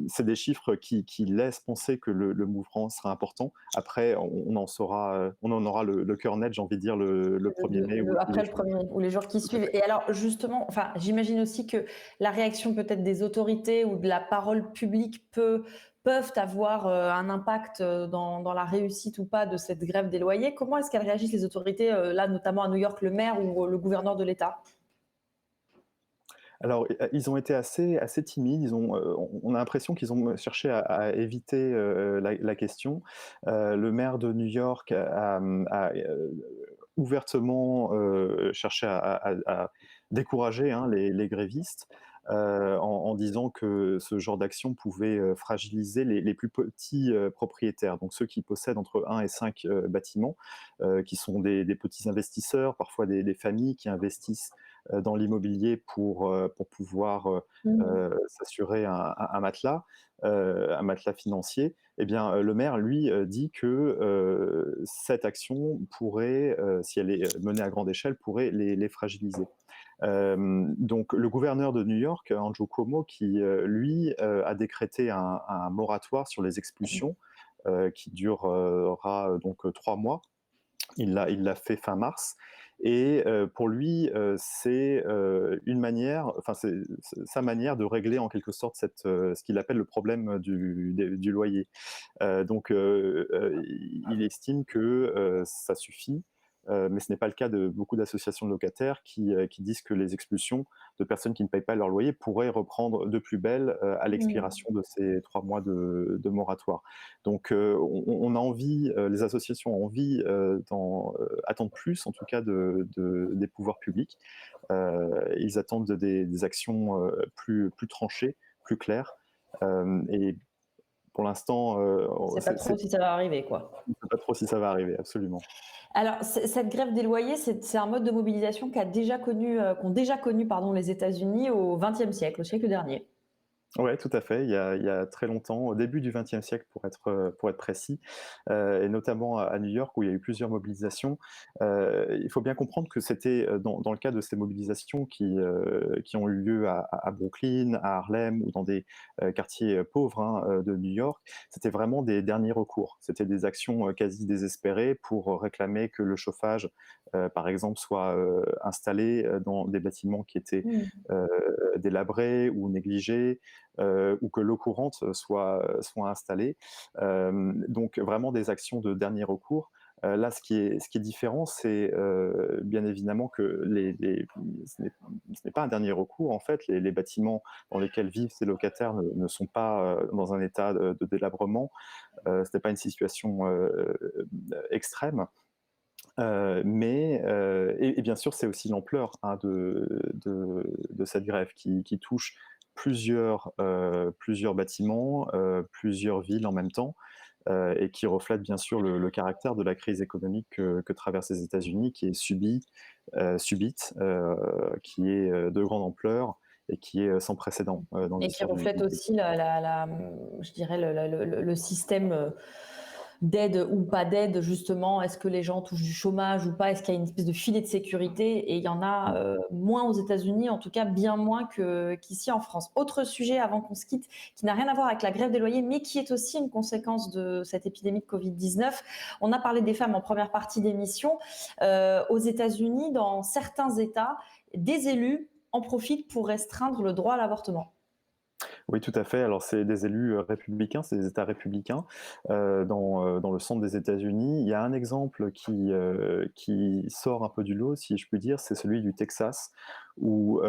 c'est des chiffres qui laissent penser que le mouvement sera important. Après, on en aura le cœur net, j'ai envie de dire, le 1er mai ou Après les le jours. 1er ou les jours qui suivent. Et alors justement, enfin, j'imagine aussi que la réaction peut-être des autorités ou de la parole publique peuvent avoir un impact dans la réussite ou pas de cette grève des loyers. Comment est-ce qu'elles réagissent les autorités, là notamment à New York, le maire ou le gouverneur de l'État? Alors, ils ont été assez timides. On a l'impression qu'ils ont cherché à éviter la question. Le maire de New York a ouvertement cherché à décourager hein, les grévistes en disant que ce genre d'action pouvait fragiliser les plus petits propriétaires, donc ceux qui possèdent entre 1 et 5 bâtiments, qui sont des petits investisseurs, parfois des familles qui investissent dans l'immobilier pour pouvoir s'assurer un matelas financier. Eh bien, le maire, lui, dit que cette action pourrait, si elle est menée à grande échelle, pourrait les fragiliser. Donc, le gouverneur de New York, Andrew Cuomo, qui, lui, a décrété un moratoire sur les expulsions qui durera donc 3 mois. Il l'a fait fin mars et pour lui, c'est une manière, enfin c'est sa manière de régler en quelque sorte ce qu'il appelle le problème du loyer. Donc il estime que ça suffit, mais ce n'est pas le cas de beaucoup d'associations de locataires qui disent que les expulsions de personnes qui ne payent pas leur loyer pourraient reprendre de plus belle à l'expiration de ces 3 mois de moratoire. Donc on a envie, les associations ont envie attendent plus en tout cas des pouvoirs publics. Ils attendent des actions plus tranchées, plus claires. Et pour l'instant, On ne sait pas trop si ça va arriver, quoi. on ne sait pas trop si ça va arriver, absolument. Alors, cette grève des loyers, c'est un mode de mobilisation qu'ont déjà connu pardon, les États-Unis au XXe siècle, au siècle dernier. Ouais, tout à fait. Il y a très longtemps, au début du XXe siècle pour être précis, et notamment à New York où il y a eu plusieurs mobilisations. Il faut bien comprendre que c'était dans le cadre de ces mobilisations qui ont eu lieu à Brooklyn, à Harlem ou dans des quartiers pauvres hein, de New York. C'était vraiment des derniers recours. C'était des actions quasi désespérées pour réclamer que le chauffage, par exemple, soit installé dans des bâtiments qui étaient euh, délabrés ou négligés, ou que l'eau courante soit installée. Donc vraiment des actions de dernier recours. Là, ce qui est différent, c'est bien évidemment que ce n'est pas un dernier recours. En fait, les bâtiments dans lesquels vivent ces locataires ne sont pas dans un état de délabrement. Ce n'est pas une situation extrême. Et bien sûr, c'est aussi l'ampleur hein, de cette grève qui touche plusieurs bâtiments, plusieurs villes en même temps, et qui reflète bien sûr le caractère de la crise économique que traversent les États-Unis, qui est subite, qui est de grande ampleur et qui est sans précédent dans Et qui l'histoire de reflète l'humanité. aussi je dirais le système d'aide ou pas d'aide, justement. Est-ce que les gens touchent du chômage ou pas? Est-ce qu'il y a une espèce de filet de sécurité? Et il y en a moins aux États-Unis, en tout cas bien moins qu'ici en France. Autre sujet avant qu'on se quitte, qui n'a rien à voir avec la grève des loyers, mais qui est aussi une conséquence de cette épidémie de Covid-19. On a parlé des femmes en première partie d'émission. Aux États-Unis, dans certains États, des élus en profitent pour restreindre le droit à l'avortement. Oui, tout à fait. Alors, c'est des élus républicains, c'est des États républicains dans le centre des États-Unis. Il y a un exemple qui sort un peu du lot, si je puis dire, c'est celui du Texas, où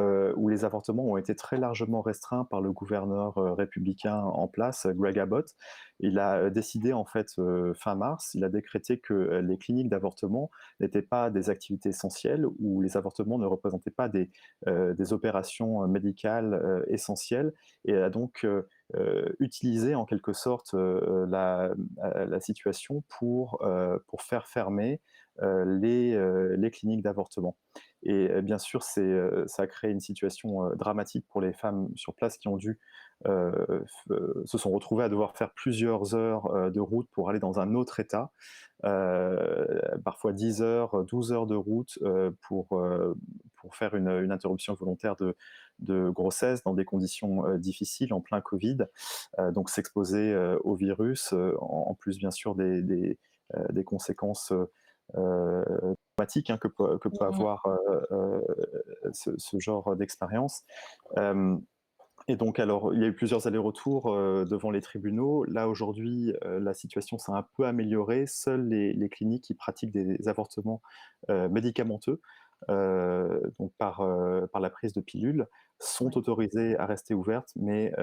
les avortements ont été très largement restreints par le gouverneur républicain en place, Greg Abbott. Il a décidé, en fait, fin mars, il a décrété que les cliniques d'avortement n'étaient pas des activités essentielles, où les avortements ne représentaient pas des opérations médicales essentielles, et a donc utilisé en quelque sorte la situation pour faire fermer les cliniques d'avortement. Et bien sûr, ça a créé une situation dramatique pour les femmes sur place qui ont dû se sont retrouvées à devoir faire plusieurs heures de route pour aller dans un autre État, parfois 10 heures, 12 heures de route pour faire une interruption volontaire de grossesse dans des conditions difficiles en plein Covid, donc s'exposer au virus, en plus bien sûr des conséquences dramatiques que peut avoir ce genre d'expérience. Et donc, alors, il y a eu plusieurs allers-retours devant les tribunaux. Là, aujourd'hui, la situation s'est un peu améliorée. Seules les cliniques qui pratiquent des avortements médicamenteux, donc par la prise de pilules, sont autorisées à rester ouvertes, mais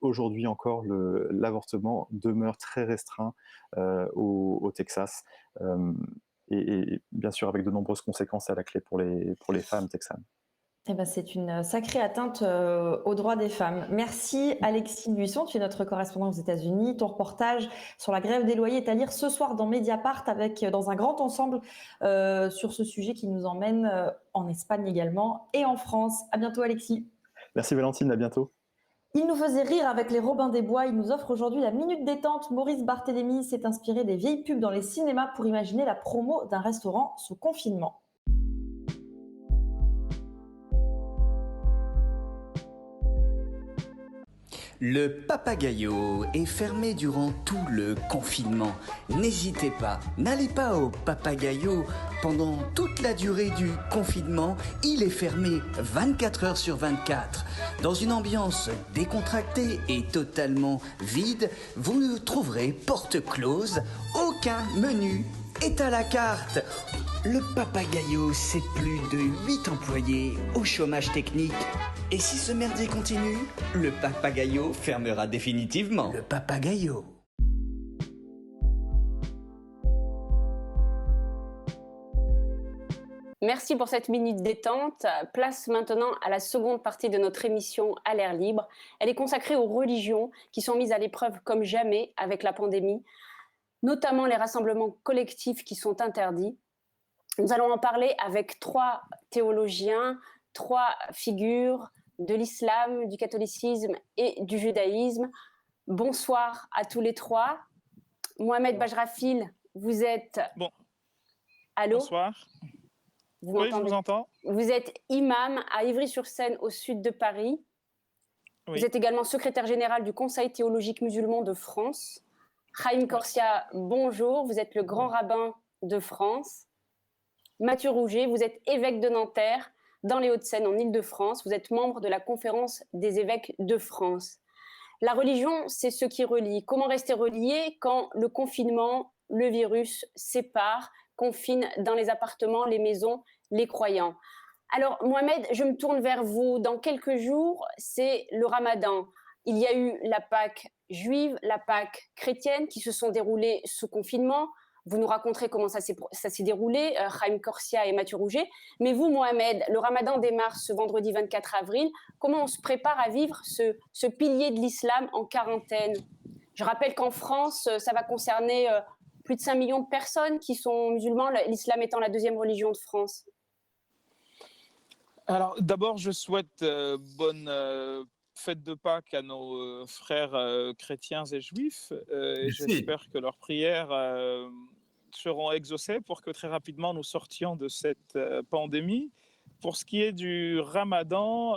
aujourd'hui encore, l'avortement demeure très restreint au Texas, et bien sûr avec de nombreuses conséquences à la clé pour les femmes texanes. Eh ben, c'est une sacrée atteinte aux droits des femmes. Merci Alexis Buisson, tu es notre correspondant aux États-Unis. Ton reportage sur la grève des loyers est à lire ce soir dans Mediapart dans un grand ensemble sur ce sujet qui nous emmène en Espagne également et en France. À bientôt Alexis. Merci Valentine, à bientôt. Il nous faisait rire avec les Robins des Bois. Il nous offre aujourd'hui la Minute Détente. Maurice Barthélémy s'est inspiré des vieilles pubs dans les cinémas pour imaginer la promo d'un restaurant sous confinement. Le Papagayo est fermé durant tout le confinement. N'hésitez pas, n'allez pas au Papagayo. Pendant toute la durée du confinement, il est fermé 24 heures sur 24. Dans une ambiance décontractée et totalement vide, vous ne trouverez porte close, aucun menu est à la carte. Le Papagayo, c'est plus de 8 employés au chômage technique. Et si ce merdier continue, le Papagayo fermera définitivement. Le Papagayo. Merci pour cette minute détente. Place maintenant à la seconde partie de notre émission à l'air libre. Elle est consacrée aux religions qui sont mises à l'épreuve comme jamais avec la pandémie, notamment les rassemblements collectifs qui sont interdits. Nous allons en parler avec 3 théologiens, 3 figures de l'islam, du catholicisme et du judaïsme. Bonsoir à tous les 3. Mohamed Bajrafil, vous êtes... Bon. Allô ? Bonsoir. Vous oui, je vous entends. Vous êtes imam à Ivry-sur-Seine, au sud de Paris. Oui. Vous êtes également secrétaire général du Conseil théologique musulman de France. Haïm Corsia, bonjour. Vous êtes le grand rabbin de France. Mathieu Rouget, vous êtes évêque de Nanterre, dans les Hauts-de-Seine, en Île-de-France. Vous êtes membre de la Conférence des évêques de France. La religion, c'est ce qui relie. Comment rester relié quand le confinement, le virus sépare, confine dans les appartements, les maisons, les croyants? Alors, Mohamed, je me tourne vers vous. Dans quelques jours, c'est le Ramadan. Il y a eu la Pâque juive, la Pâque chrétienne qui se sont déroulées sous confinement. Vous nous raconterez comment ça s'est déroulé, Haïm Corsia et Mathieu Rouget. Mais vous, Mohamed, le Ramadan démarre ce vendredi 24 avril. Comment on se prépare à vivre ce pilier de l'islam en quarantaine? Je rappelle qu'en France, ça va concerner plus de 5 millions de personnes qui sont musulmans, l'islam étant la 2e religion de France. Alors, d'abord, je souhaite bonne fête de Pâques à nos frères chrétiens et juifs. Et Merci. j'espère que leurs prières seront exaucées pour que très rapidement nous sortions de cette pandémie. Pour ce qui est du Ramadan,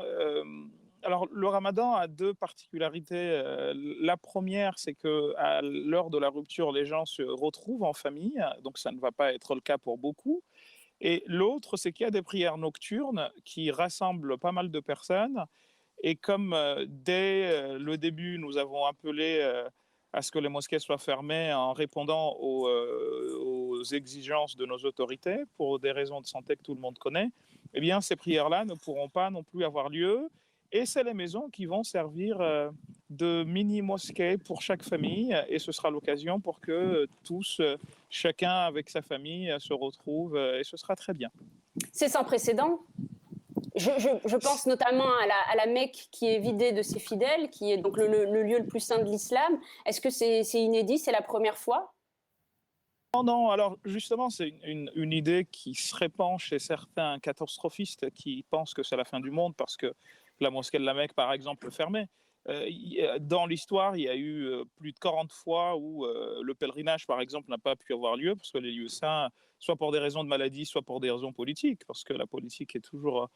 alors le Ramadan a deux particularités. La première, c'est que à l'heure de la rupture, les gens se retrouvent en famille, donc ça ne va pas être le cas pour beaucoup. Et l'autre, c'est qu'il y a des prières nocturnes qui rassemblent pas mal de personnes. Et comme dès le début, nous avons appelé à ce que les mosquées soient fermées en répondant aux exigences de nos autorités, pour des raisons de santé que tout le monde connaît, eh bien, ces prières-là ne pourront pas non plus avoir lieu. Et c'est les maisons qui vont servir de mini-mosquées pour chaque famille. Et ce sera l'occasion pour que tous, chacun avec sa famille, se retrouvent. Et ce sera très bien. C'est sans précédent. Je pense notamment à la Mecque qui est vidée de ses fidèles, qui est donc le lieu le plus saint de l'islam. Est-ce que c'est inédit? C'est la première fois? Non, alors justement, c'est une idée qui se répand chez certains catastrophistes qui pensent que c'est la fin du monde parce que la mosquée de la Mecque, par exemple, est fermée. Dans l'histoire, il y a eu plus de 40 fois où le pèlerinage, par exemple, n'a pas pu avoir lieu parce que les lieux saints, soit pour des raisons de maladie, soit pour des raisons politiques, parce que la politique est toujours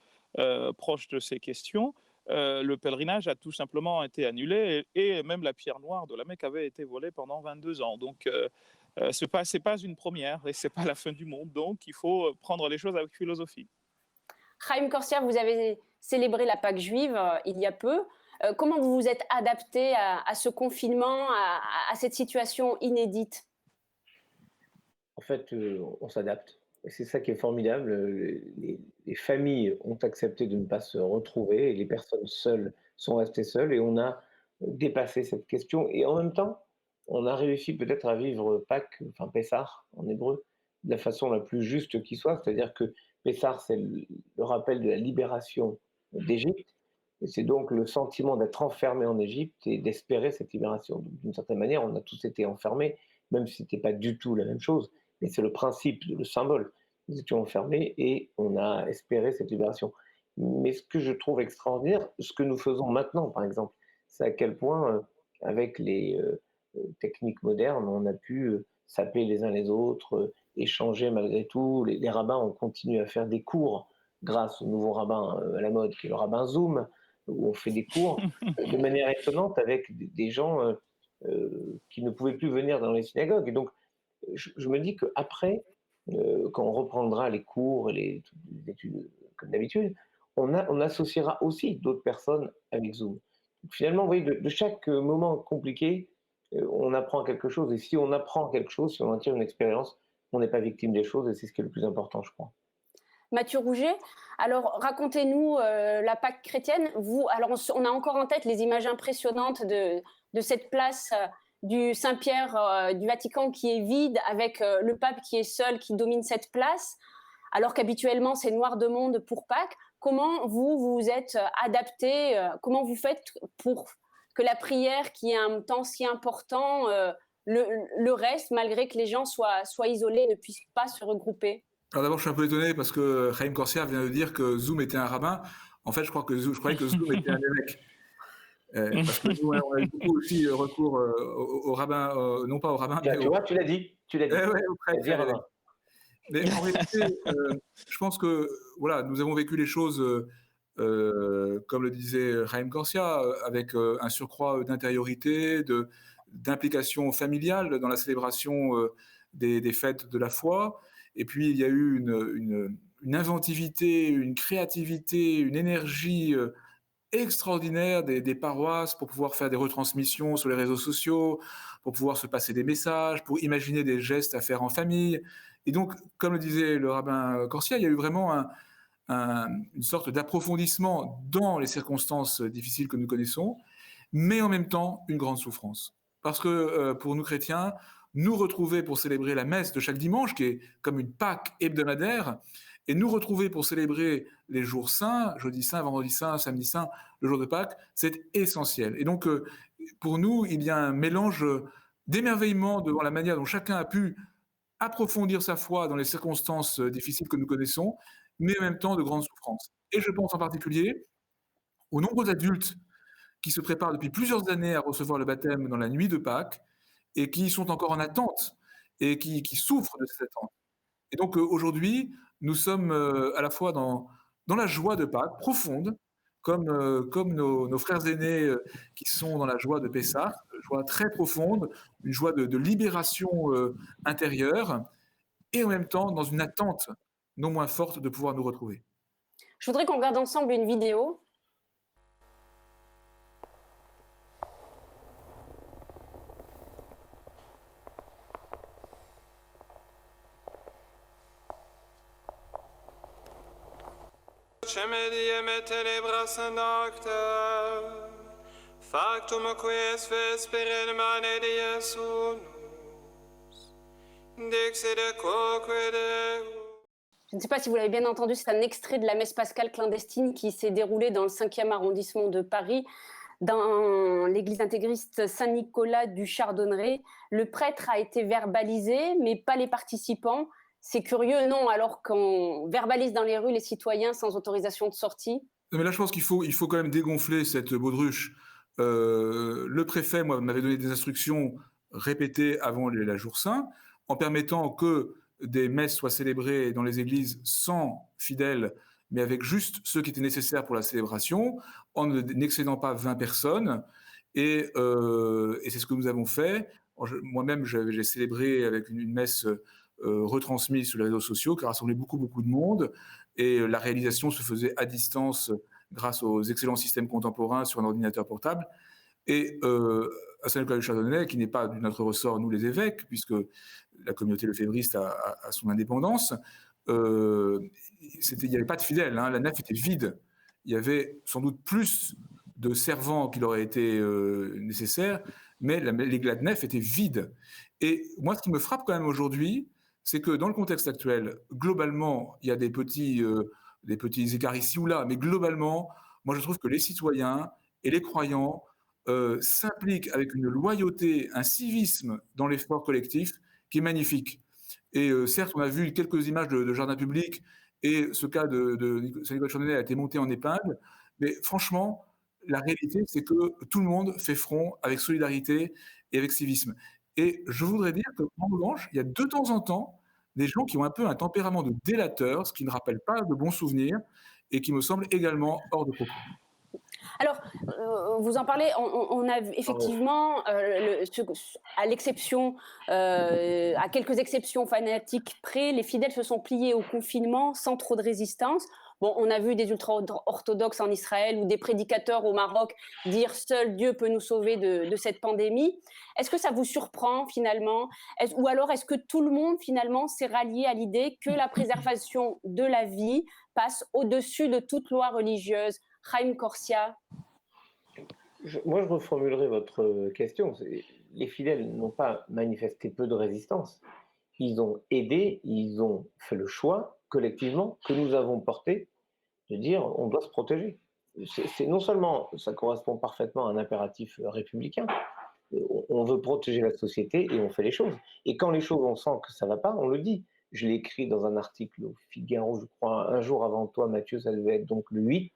proche de ces questions. Le pèlerinage a tout simplement été annulé et même la pierre noire de la Mecque avait été volée pendant 22 ans. Donc, ce n'est pas une première et ce n'est pas la fin du monde. Donc, il faut prendre les choses avec philosophie. Haïm Corsia, vous avez célébré la Pâque juive il y a peu. Comment vous vous êtes adapté à ce confinement, à cette situation inédite? En fait, on s'adapte. Et c'est ça qui est formidable. Les familles ont accepté de ne pas se retrouver et les personnes seules sont restées seules et on a dépassé cette question. Et en même temps, on a réussi peut-être à vivre Pâques, enfin Pessah en hébreu, de la façon la plus juste qui soit. C'est-à-dire que Pessah, c'est le rappel de la libération d'Égypte. Et c'est donc le sentiment d'être enfermé en Égypte et d'espérer cette libération. D'une certaine manière, on a tous été enfermés, même si ce n'était pas du tout la même chose. Mais c'est le principe, le symbole. Nous étions enfermés et on a espéré cette libération. Mais ce que je trouve extraordinaire, ce que nous faisons maintenant, par exemple, c'est à quel point, avec les techniques modernes, on a pu s'appeler les uns les autres, échanger malgré tout. Les rabbins ont continué à faire des cours grâce au nouveau rabbin à la mode, qui est le rabbin Zoom, où on fait des cours de manière étonnante avec des gens qui ne pouvaient plus venir dans les synagogues. Et donc, je me dis qu'après, quand on reprendra les cours et les études comme d'habitude, on associera aussi d'autres personnes avec Zoom. Donc, finalement, vous voyez, de chaque moment compliqué, on apprend quelque chose. Et si on apprend quelque chose, si on en tire une expérience, on n'est pas victime des choses et c'est ce qui est le plus important, je crois. Mathieu Rouget, alors racontez-nous la Pâque chrétienne. Alors on a encore en tête les images impressionnantes de cette place du Saint-Pierre du Vatican qui est vide, avec le pape qui est seul, qui domine cette place, alors qu'habituellement c'est noir de monde pour Pâques. Comment vous vous êtes adapté, comment vous faites pour que la prière, qui est un temps si important, le reste, malgré que les gens soient isolés, ne puissent pas se regrouper? Alors d'abord, je suis un peu étonné parce que Haïm Corsia vient de dire que Zoom était un rabbin. En fait, je croyais que Zoom était un évêque. Parce que nous, on a eu beaucoup aussi recours au rabbin, non pas au rabbin, mais tu vois, tu l'as dit. Mais en réalité, je pense que voilà, nous avons vécu les choses, comme le disait Haïm Corsia, avec un surcroît d'intériorité, d'implication familiale dans la célébration des fêtes de la foi. Et puis, il y a eu une inventivité, une créativité, une énergie extraordinaire des paroisses pour pouvoir faire des retransmissions sur les réseaux sociaux, pour pouvoir se passer des messages, pour imaginer des gestes à faire en famille. Et donc, comme le disait le rabbin Corsia, il y a eu vraiment une sorte d'approfondissement dans les circonstances difficiles que nous connaissons, mais en même temps, une grande souffrance. Parce que pour nous chrétiens, nous retrouver pour célébrer la messe de chaque dimanche, qui est comme une Pâque hebdomadaire, et nous retrouver pour célébrer les jours saints, jeudi saint, vendredi saint, samedi saint, le jour de Pâques, c'est essentiel. Et donc, pour nous, il y a un mélange d'émerveillement devant la manière dont chacun a pu approfondir sa foi dans les circonstances difficiles que nous connaissons, mais en même temps de grandes souffrances. Et je pense en particulier aux nombreux adultes qui se préparent depuis plusieurs années à recevoir le baptême dans la nuit de Pâques et qui sont encore en attente et qui souffrent de cette attente. Et donc aujourd'hui, nous sommes à la fois dans la joie de Pâques profonde, comme nos frères aînés qui sont dans la joie de Pessah, joie très profonde, une joie de libération intérieure, et en même temps dans une attente non moins forte de pouvoir nous retrouver. Je voudrais qu'on regarde ensemble une vidéo. Je ne sais pas si vous l'avez bien entendu, c'est un extrait de la messe pascale clandestine qui s'est déroulée dans le 5e arrondissement de Paris, dans l'église intégriste Saint-Nicolas du Chardonneret. Le prêtre a été verbalisé, mais pas les participants. C'est curieux, non, alors qu'on verbalise dans les rues les citoyens sans autorisation de sortie. Non, mais là, je pense qu'il faut quand même dégonfler cette baudruche. Le préfet, moi, m'avait donné des instructions répétées avant la Jour Saint, en permettant que des messes soient célébrées dans les églises sans fidèles, mais avec juste ceux qui étaient nécessaires pour la célébration, en n'excédant pas 20 personnes. Et c'est ce que nous avons fait. Moi-même, j'ai célébré avec une messe retransmise sur les réseaux sociaux, qui a rassemblé beaucoup de monde. Et la réalisation se faisait à distance grâce aux excellents systèmes contemporains sur un ordinateur portable. Et à Saint-Nicolas du Chardonneret, qui n'est pas de notre ressort, nous les évêques, puisque la communauté lefébriste a son indépendance, il n'y avait pas de fidèles, hein, la nef était vide. Il y avait sans doute plus de servants qu'il aurait été nécessaire, mais la nef était vide. Et moi, ce qui me frappe quand même aujourd'hui, c'est que dans le contexte actuel, globalement, il y a des petits écarts ici ou là, mais globalement, moi je trouve que les citoyens et les croyants s'impliquent avec une loyauté, un civisme dans l'effort collectif qui est magnifique. Et certes, on a vu quelques images de jardins publics et ce cas de Saint-Nicolas de Chardonneret a été monté en épingle, mais franchement, la réalité, c'est que tout le monde fait front avec solidarité et avec civisme. Et je voudrais dire qu'en revanche, il y a de temps en temps des gens qui ont un peu un tempérament de délateur, ce qui ne rappelle pas de bons souvenirs et qui me semble également hors de propos. Alors, vous en parlez, on a effectivement, à l'exception, à quelques exceptions fanatiques près, les fidèles se sont pliés au confinement sans trop de résistance. Bon, on a vu des ultra-orthodoxes en Israël ou des prédicateurs au Maroc dire « Seul Dieu peut nous sauver de cette pandémie ». Est-ce que ça vous surprend finalement? Ou alors est-ce que tout le monde finalement s'est rallié à l'idée que la préservation de la vie passe au-dessus de toute loi religieuse? Chaim Corsia. Moi, je reformulerai votre question. Les fidèles n'ont pas manifesté peu de résistance. Ils ont aidé, ils ont fait le choix collectivement que nous avons porté de dire on doit se protéger. C'est non seulement ça correspond parfaitement à un impératif républicain, on veut protéger la société et on fait les choses. Et quand les choses, on sent que ça ne va pas, on le dit. Je l'ai écrit dans un article au Figaro, je crois, un jour avant toi, Mathieu, ça devait être donc le 8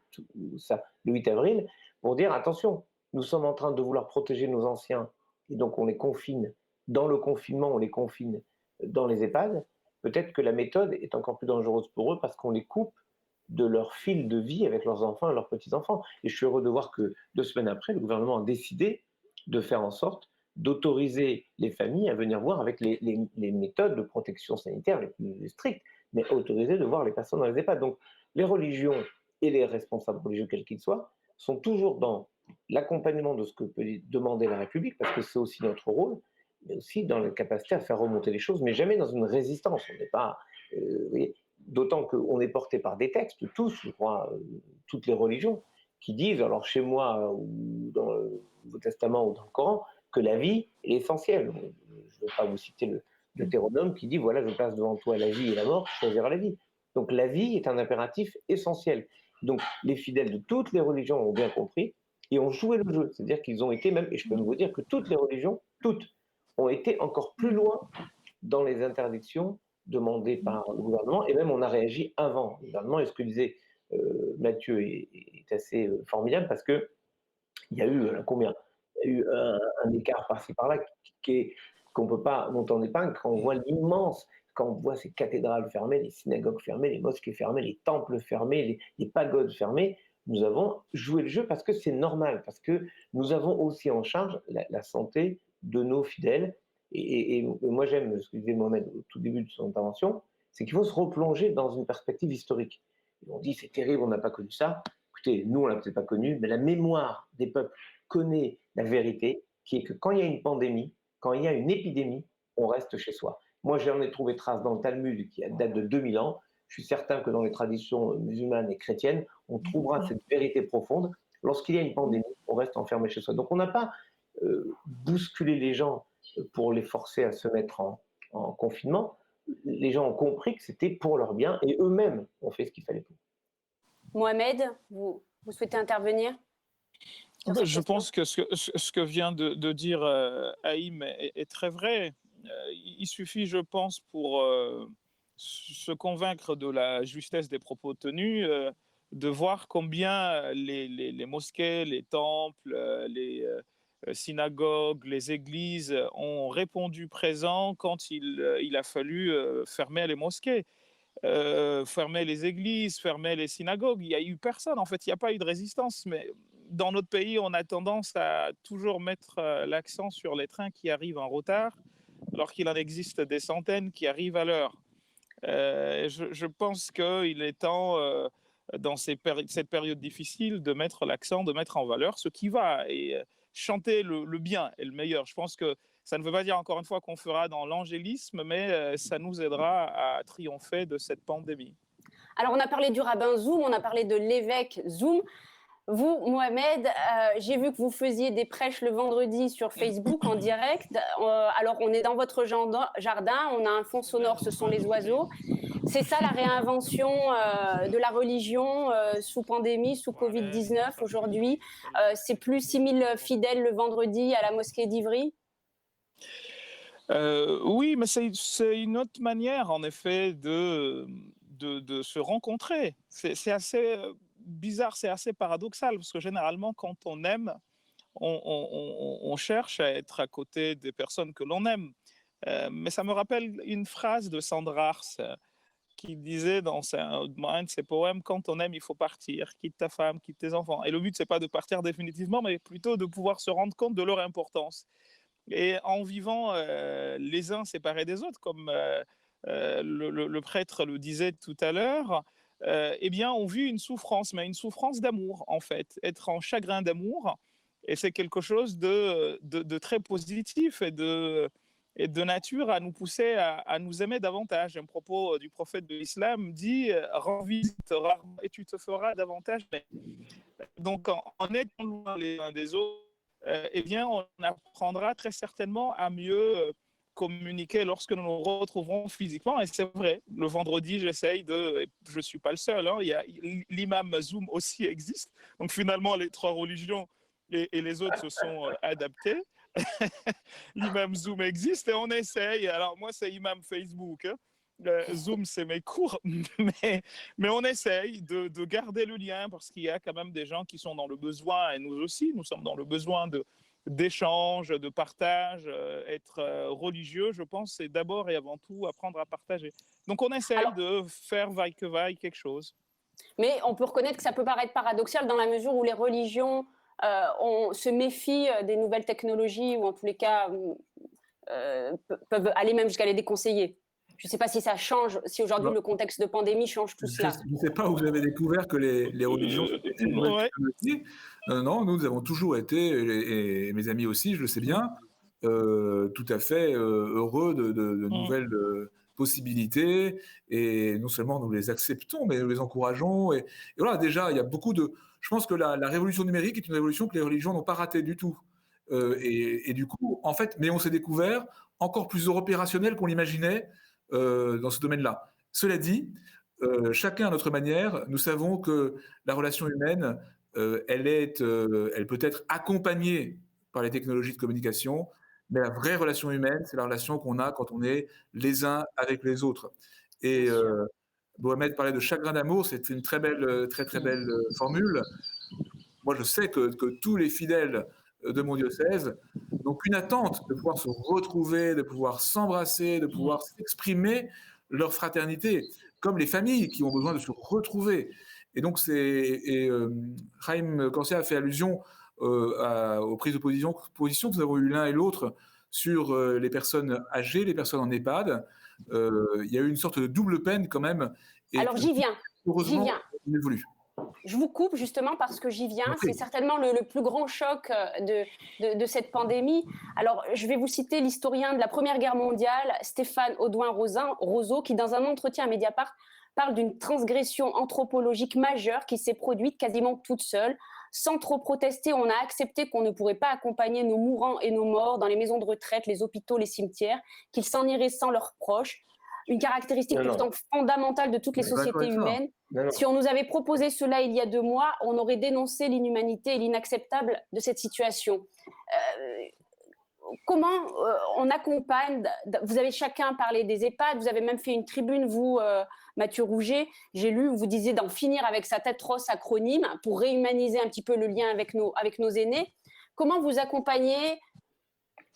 avril, pour dire attention, nous sommes en train de vouloir protéger nos anciens, et donc on les confine. Dans le confinement, on les confine dans les EHPAD. Peut-être que la méthode est encore plus dangereuse pour eux parce qu'on les coupe de leur fil de vie avec leurs enfants et leurs petits-enfants. Et je suis heureux de voir que 2 semaines après, le gouvernement a décidé de faire en sorte d'autoriser les familles à venir voir avec les méthodes de protection sanitaire les plus strictes, mais autoriser de voir les personnes dans les EHPAD. Donc les religions et les responsables religieux, quels qu'ils soient, sont toujours dans l'accompagnement de ce que peut demander la République, parce que c'est aussi notre rôle, mais aussi dans la capacité à faire remonter les choses, mais jamais dans une résistance. On n'est pas... d'autant qu'on est porté par des textes, tous, je crois, toutes les religions, qui disent, alors chez moi, ou dans le Nouveau Testament ou dans le Coran, que la vie est l'essentiel. Je ne vais pas vous citer le Deutéronome qui dit, voilà, je place devant toi la vie et la mort, tu choisiras la vie. Donc la vie est un impératif essentiel. Donc les fidèles de toutes les religions ont bien compris et ont joué le jeu. C'est-à-dire qu'ils ont été même, et je peux vous dire que toutes les religions, toutes, ont été encore plus loin dans les interdictions demandé par le gouvernement, et même on a réagi avant le gouvernement. Et ce que disait Mathieu est assez formidable, parce que il y a eu combien? Il y a eu un écart par-ci par-là qu'on peut pas, dont on n'est pas, quand on voit quand on voit ces cathédrales fermées, les synagogues fermées, les mosquées fermées, les temples fermés, les pagodes fermées. Nous avons joué le jeu parce que c'est normal, parce que nous avons aussi en charge la santé de nos fidèles. Et moi, j'aime ce que disait Mohamed au tout début de son intervention, c'est qu'il faut se replonger dans une perspective historique. Et on dit, c'est terrible, on n'a pas connu ça. Écoutez, nous, on ne l'a peut-être pas connu, mais la mémoire des peuples connaît la vérité, qui est que quand il y a une pandémie, quand il y a une épidémie, on reste chez soi. Moi, j'en ai trouvé trace dans le Talmud, qui date de 2000 ans. Je suis certain que dans les traditions musulmanes et chrétiennes, on trouvera cette vérité profonde. Lorsqu'il y a une pandémie, on reste enfermé chez soi. Donc, on n'a pas bousculé les gens pour les forcer à se mettre en confinement. Les gens ont compris que c'était pour leur bien, et eux-mêmes ont fait ce qu'il fallait pour. Mohamed, vous souhaitez intervenir? Je pense que ce que vient de dire Haïm est très vrai. Il suffit, je pense, pour se convaincre de la justesse des propos tenus, de voir combien les mosquées, les temples, les synagogues, les églises ont répondu présent quand il a fallu fermer les mosquées. Fermer les églises, fermer les synagogues. Il n'y a eu personne. En fait, il n'y a pas eu de résistance. Mais dans notre pays, on a tendance à toujours mettre l'accent sur les trains qui arrivent en retard, alors qu'il en existe des centaines qui arrivent à l'heure. Je pense qu'il est temps, dans cette période difficile, de mettre l'accent, de mettre en valeur ce qui va et chanter le bien et le meilleur. Je pense que ça ne veut pas dire, encore une fois, qu'on fera dans l'angélisme, mais ça nous aidera à triompher de cette pandémie. Alors, on a parlé du rabbin Zoum, on a parlé de l'évêque Zoum. Vous, Mohamed, j'ai vu que vous faisiez des prêches le vendredi sur Facebook en direct. Alors, on est dans votre jardin, on a un fond sonore, ce sont les oiseaux. C'est ça la réinvention de la religion sous pandémie, sous Covid-19 aujourd'hui. C'est plus 6000 fidèles le vendredi à la mosquée d'Ivry. Oui, mais c'est une autre manière, en effet, de se rencontrer. C'est assez bizarre, c'est assez paradoxal, parce que généralement, quand on aime, on cherche à être à côté des personnes que l'on aime. Mais ça me rappelle une phrase de Sandra Ars qui disait dans un de ses poèmes, quand on aime, il faut partir, quitte ta femme, quitte tes enfants. Et le but, c'est pas de partir définitivement, mais plutôt de pouvoir se rendre compte de leur importance. Et en vivant les uns séparés des autres, comme le prêtre le disait tout à l'heure, eh bien, on vit une souffrance, mais une souffrance d'amour, en fait, être en chagrin d'amour. Et c'est quelque chose de très positif et de nature à nous pousser à nous aimer davantage. Un propos du prophète de l'islam dit « Rends visite rarement et tu te feras davantage ». Donc, en étant loin les uns des autres, eh bien, on apprendra très certainement à mieux communiquer lorsque nous nous retrouverons physiquement. Et c'est vrai, le vendredi, j'essaye je ne suis pas le seul, hein, l'imam Zoom aussi existe. Donc finalement, les trois religions et les autres se sont adaptés. L'imam Zoom existe et on essaye. Alors moi, c'est imam Facebook, hein. Zoom, c'est mes cours, mais on essaye de garder le lien parce qu'il y a quand même des gens qui sont dans le besoin, et nous aussi, nous sommes dans le besoin d'échange, de partage. Être religieux, je pense, c'est d'abord et avant tout apprendre à partager. Donc on essaye de faire vaille que vaille quelque chose. Mais on peut reconnaître que ça peut paraître paradoxal dans la mesure où les religions se méfient des nouvelles technologies ou en tous les cas peuvent aller même jusqu'à les déconseiller. Je ne sais pas si ça change, si aujourd'hui le contexte de pandémie change tout cela. Je ne sais pas où vous avez découvert que les religions étaient une nouvelle technologie. Non, nous avons toujours été, et mes amis aussi, je le sais bien, tout à fait heureux de nouvelles possibilités. Et non seulement nous les acceptons, mais nous les encourageons. Et voilà, déjà, il y a beaucoup de... Je pense que la révolution numérique est une révolution que les religions n'ont pas ratée du tout. Et du coup, en fait, mais on s'est découvert encore plus opérationnel qu'on l'imaginait dans ce domaine-là. Cela dit, chacun à notre manière, nous savons que la relation humaine, elle peut être accompagnée par les technologies de communication, Mais la vraie relation humaine, c'est la relation qu'on a quand on est les uns avec les autres. Et Mohamed parlait de chagrin d'amour, c'est une très belle, très belle formule. Moi, je sais que tous les fidèles de mon diocèse n'ont qu'une attente de pouvoir se retrouver, de pouvoir s'embrasser, de pouvoir s'exprimer leur fraternité, comme les familles qui ont besoin de se retrouver. Et donc, Haïm Corsia a fait allusion aux prises de position que nous avons eues l'un et l'autre sur les personnes âgées, les personnes en EHPAD. Il y a eu une sorte de double peine quand même. Et alors j'y viens. Heureusement, on évolue. Je vous coupe justement parce que j'y viens. C'est certainement le plus grand choc de cette pandémie. Alors, je vais vous citer l'historien de la Première Guerre mondiale, Stéphane Audouin-Rozeau, qui, dans un entretien à Mediapart, parle d'une transgression anthropologique majeure qui s'est produite quasiment toute seule. Sans trop protester, on a accepté qu'on ne pourrait pas accompagner nos mourants et nos morts dans les maisons de retraite, les hôpitaux, les cimetières, qu'ils s'en iraient sans leurs proches. Une caractéristique pourtant fondamentale de toutes les sociétés humaines. Si on nous avait proposé cela il y a 2 mois, on aurait dénoncé l'inhumanité et l'inacceptable de cette situation. Comment on accompagne, vous avez chacun parlé des EHPAD, vous avez même fait une tribune, vous, Mathieu Rouget, j'ai lu, vous disiez d'en finir avec cet atroce acronyme pour réhumaniser un petit peu le lien avec nos aînés. Comment vous accompagnez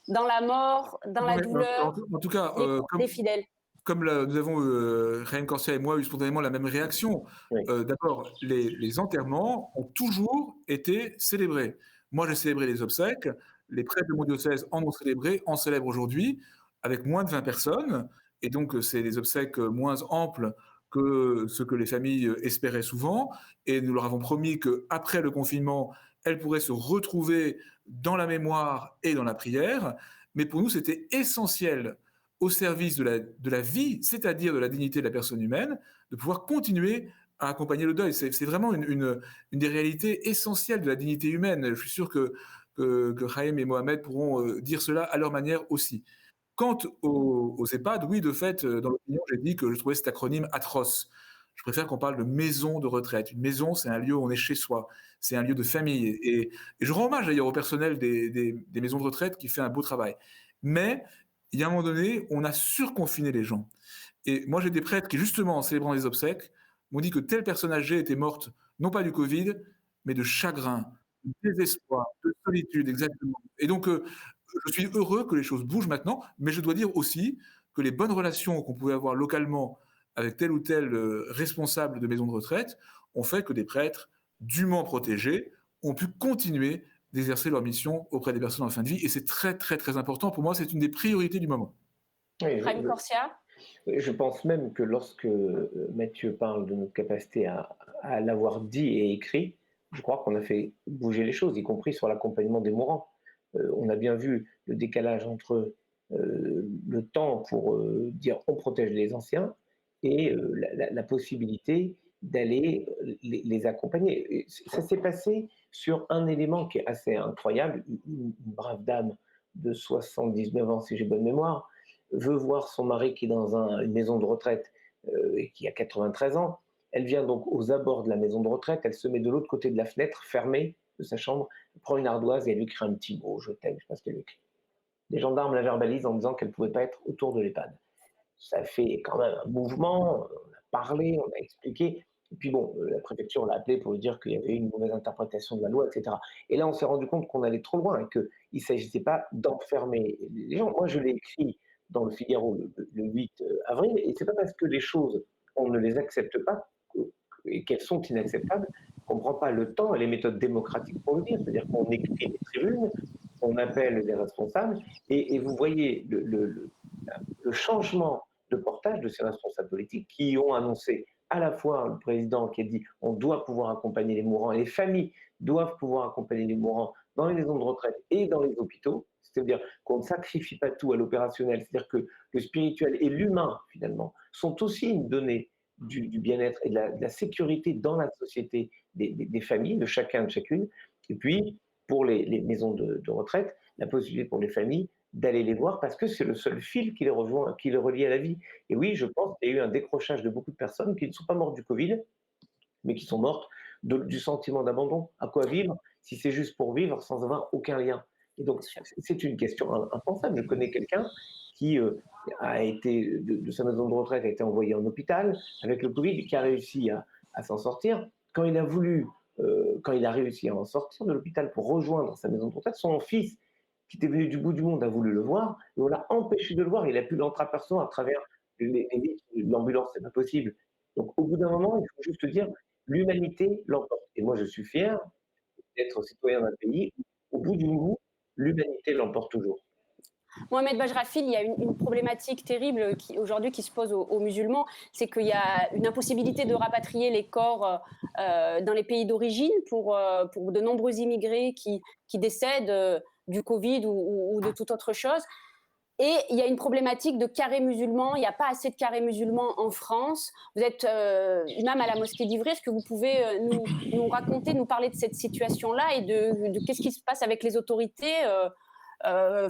dans la mort, dans la douleur, en tout cas, les fidèles? Comme nous avons, Haïm Corsia et moi, eu spontanément la même réaction. D'abord, les enterrements ont toujours été célébrés. Moi, j'ai célébré les obsèques. Les prêtres de mon diocèse en ont célébré, en célèbrent aujourd'hui, avec moins de 20 personnes. Et donc, c'est des obsèques moins amples que ce que les familles espéraient souvent. Et nous leur avons promis qu'après le confinement, elles pourraient se retrouver dans la mémoire et dans la prière. Mais pour nous, c'était essentiel, au service de la vie, c'est-à-dire de la dignité de la personne humaine, de pouvoir continuer à accompagner le deuil. C'est vraiment une des réalités essentielles de la dignité humaine. Je suis sûr que Haïm et Mohamed pourront dire cela à leur manière aussi. Quant aux EHPAD, oui, de fait, dans l'opinion, j'ai dit que je trouvais cet acronyme atroce. Je préfère qu'on parle de maison de retraite. Une maison, c'est un lieu où on est chez soi, c'est un lieu de famille. Et je rends hommage d'ailleurs au personnel des maisons de retraite qui fait un beau travail. Mais il y a un moment donné, on a surconfiné les gens. Et moi, j'ai des prêtres qui, justement, en célébrant les obsèques, m'ont dit que telle personne âgée était morte, non pas du Covid, mais de chagrin, de désespoir, de solitude, exactement. Et donc, je suis heureux que les choses bougent maintenant, mais je dois dire aussi que les bonnes relations qu'on pouvait avoir localement avec tel ou tel responsable de maison de retraite ont fait que des prêtres dûment protégés ont pu continuer d'exercer leur mission auprès des personnes en fin de vie. Et c'est très, très, très important. Pour moi, c'est une des priorités du moment. Haïm Corsia. Je pense même que lorsque Mathieu parle de notre capacité à l'avoir dit et écrit, je crois qu'on a fait bouger les choses, y compris sur l'accompagnement des mourants. On a bien vu le décalage entre le temps pour dire on protège les anciens et la possibilité d'aller les accompagner. Et ça s'est passé sur un élément qui est assez incroyable. Une brave dame de 79 ans, si j'ai bonne mémoire, veut voir son mari qui est dans une maison de retraite et qui a 93 ans. Elle vient donc aux abords de la maison de retraite, elle se met de l'autre côté de la fenêtre, fermée de sa chambre, elle prend une ardoise et elle lui écrit un petit mot, je t'aime, je sais pas ce qu'elle lui écrit. Les gendarmes la verbalisent en disant qu'elle ne pouvait pas être autour de l'EHPAD. Ça fait quand même un mouvement, on a parlé, on a expliqué. Et puis bon, la préfecture l'a appelé pour lui dire qu'il y avait une mauvaise interprétation de la loi, etc. Et là, on s'est rendu compte qu'on allait trop loin et qu'il ne s'agissait pas d'enfermer les gens. Moi, je l'ai écrit dans le Figaro le 8 avril, et ce n'est pas parce que les choses, on ne les accepte pas et qu'elles sont inacceptables qu'on ne prend pas le temps et les méthodes démocratiques pour le dire. C'est-à-dire qu'on écrit des tribunes, on appelle les responsables, et vous voyez le changement de portage de ces responsables politiques qui ont annoncé à la fois le président qui a dit on doit pouvoir accompagner les mourants, et les familles doivent pouvoir accompagner les mourants dans les maisons de retraite et dans les hôpitaux, c'est-à-dire qu'on ne sacrifie pas tout à l'opérationnel, c'est-à-dire que le spirituel et l'humain, finalement, sont aussi une donnée du bien-être et de la sécurité dans la société des familles, de chacun, de chacune. Et puis, pour les maisons de retraite, la possibilité pour les familles d'aller les voir parce que c'est le seul fil qui les rejoint, qui les relie à la vie. Et oui, je pense qu'il y a eu un décrochage de beaucoup de personnes qui ne sont pas mortes du Covid, mais qui sont mortes du sentiment d'abandon. À quoi vivre si c'est juste pour vivre sans avoir aucun lien? Et donc, c'est une question impensable. Je connais quelqu'un qui a été, de sa maison de retraite, a été envoyé en hôpital avec le Covid, qui a réussi à s'en sortir. Quand il a réussi à en sortir de l'hôpital pour rejoindre sa maison de retraite, son fils, qui était venu du bout du monde, a voulu le voir, et on l'a empêché de le voir. Il a pu l'entreapercevoir à travers les vitres de l'ambulance, c'est pas possible. Donc, au bout d'un moment, il faut juste dire, l'humanité l'emporte. Et moi, je suis fier d'être citoyen d'un pays où, au bout du bout, l'humanité l'emporte toujours. Mohamed Bajrafil, il y a une problématique terrible aujourd'hui qui se pose aux musulmans, c'est qu'il y a une impossibilité de rapatrier les corps dans les pays d'origine pour de nombreux immigrés qui décèdent du Covid ou de toute autre chose. Et il y a une problématique de carré musulman. Il n'y a pas assez de carrés musulmans en France. Vous êtes imam à la mosquée d'Ivry. Est-ce que vous pouvez nous raconter, nous parler de cette situation-là et de qu'est-ce qui se passe avec les autorités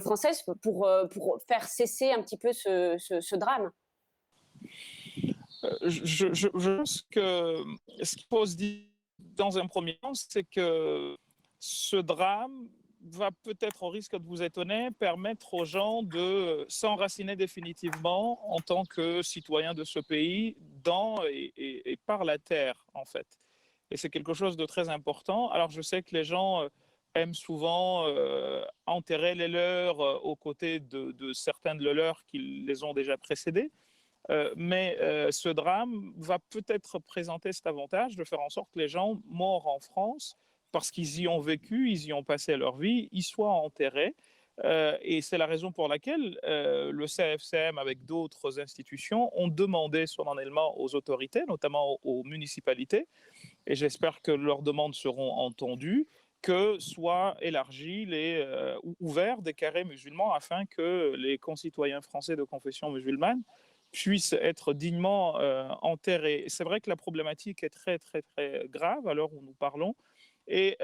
françaises pour faire cesser un petit peu ce drame? Je pense que ce qu'il faut se dire dans un premier temps, c'est que ce drame va peut-être, au risque de vous étonner, permettre aux gens de s'enraciner définitivement en tant que citoyens de ce pays dans et par la terre, en fait. Et c'est quelque chose de très important. Alors, je sais que les gens aiment souvent enterrer les leurs aux côtés de certains de leurs qui les ont déjà précédés. Mais ce drame va peut-être présenter cet avantage de faire en sorte que les gens morts en France, parce qu'ils y ont vécu, ils y ont passé leur vie, ils soient enterrés. Et c'est la raison pour laquelle le CFCM, avec d'autres institutions, ont demandé solennellement aux autorités, notamment aux municipalités, et j'espère que leurs demandes seront entendues, que soient élargis ou ouverts des carrés musulmans afin que les concitoyens français de confession musulmane puissent être dignement enterrés. C'est vrai que la problématique est très, très, très grave à l'heure où nous parlons. Et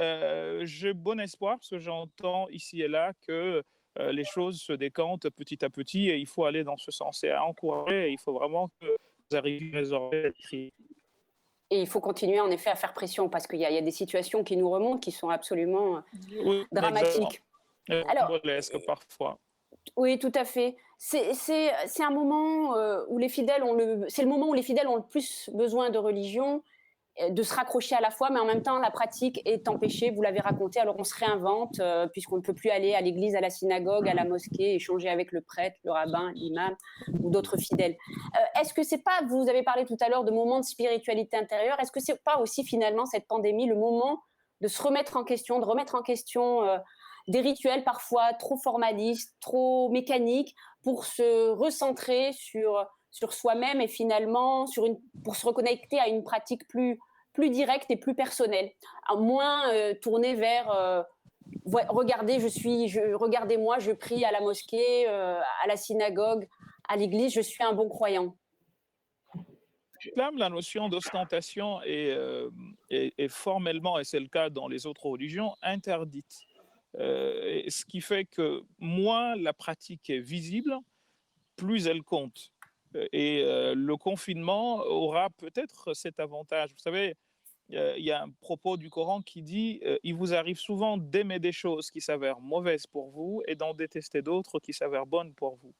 j'ai bon espoir, parce que j'entends ici et là que les choses se décantent petit à petit et il faut aller dans ce sens et à encourager. Il faut vraiment que vous arriviez à résorber la crise. Et il faut continuer en effet à faire pression parce qu'il y a des situations qui nous remontent qui sont absolument dramatiques. Alors, parfois. Oui, tout à fait. C'est un moment où les fidèles c'est le moment où les fidèles ont le plus besoin de religion, de se raccrocher à la foi, mais en même temps, la pratique est empêchée, vous l'avez raconté, alors on se réinvente, puisqu'on ne peut plus aller à l'église, à la synagogue, à la mosquée, échanger avec le prêtre, le rabbin, l'imam ou d'autres fidèles. Est-ce que c'est pas, vous avez parlé tout à l'heure de moments de spiritualité intérieure, est-ce que c'est pas aussi finalement cette pandémie, le moment de se remettre en question, de remettre en question des rituels parfois trop formalistes, trop mécaniques, pour se recentrer sur soi-même et finalement pour se reconnecter à une pratique plus directe et plus personnelle, moins tournée vers regardez-moi, je prie à la mosquée, à la synagogue, à l'église, je suis un bon croyant. La notion d'ostentation est formellement, et c'est le cas dans les autres religions, interdite. Ce qui fait que moins la pratique est visible, plus elle compte. Et le confinement aura peut-être cet avantage. Vous savez, il y a un propos du Coran qui dit il vous arrive souvent d'aimer des choses qui s'avèrent mauvaises pour vous et d'en détester d'autres qui s'avèrent bonnes pour vous.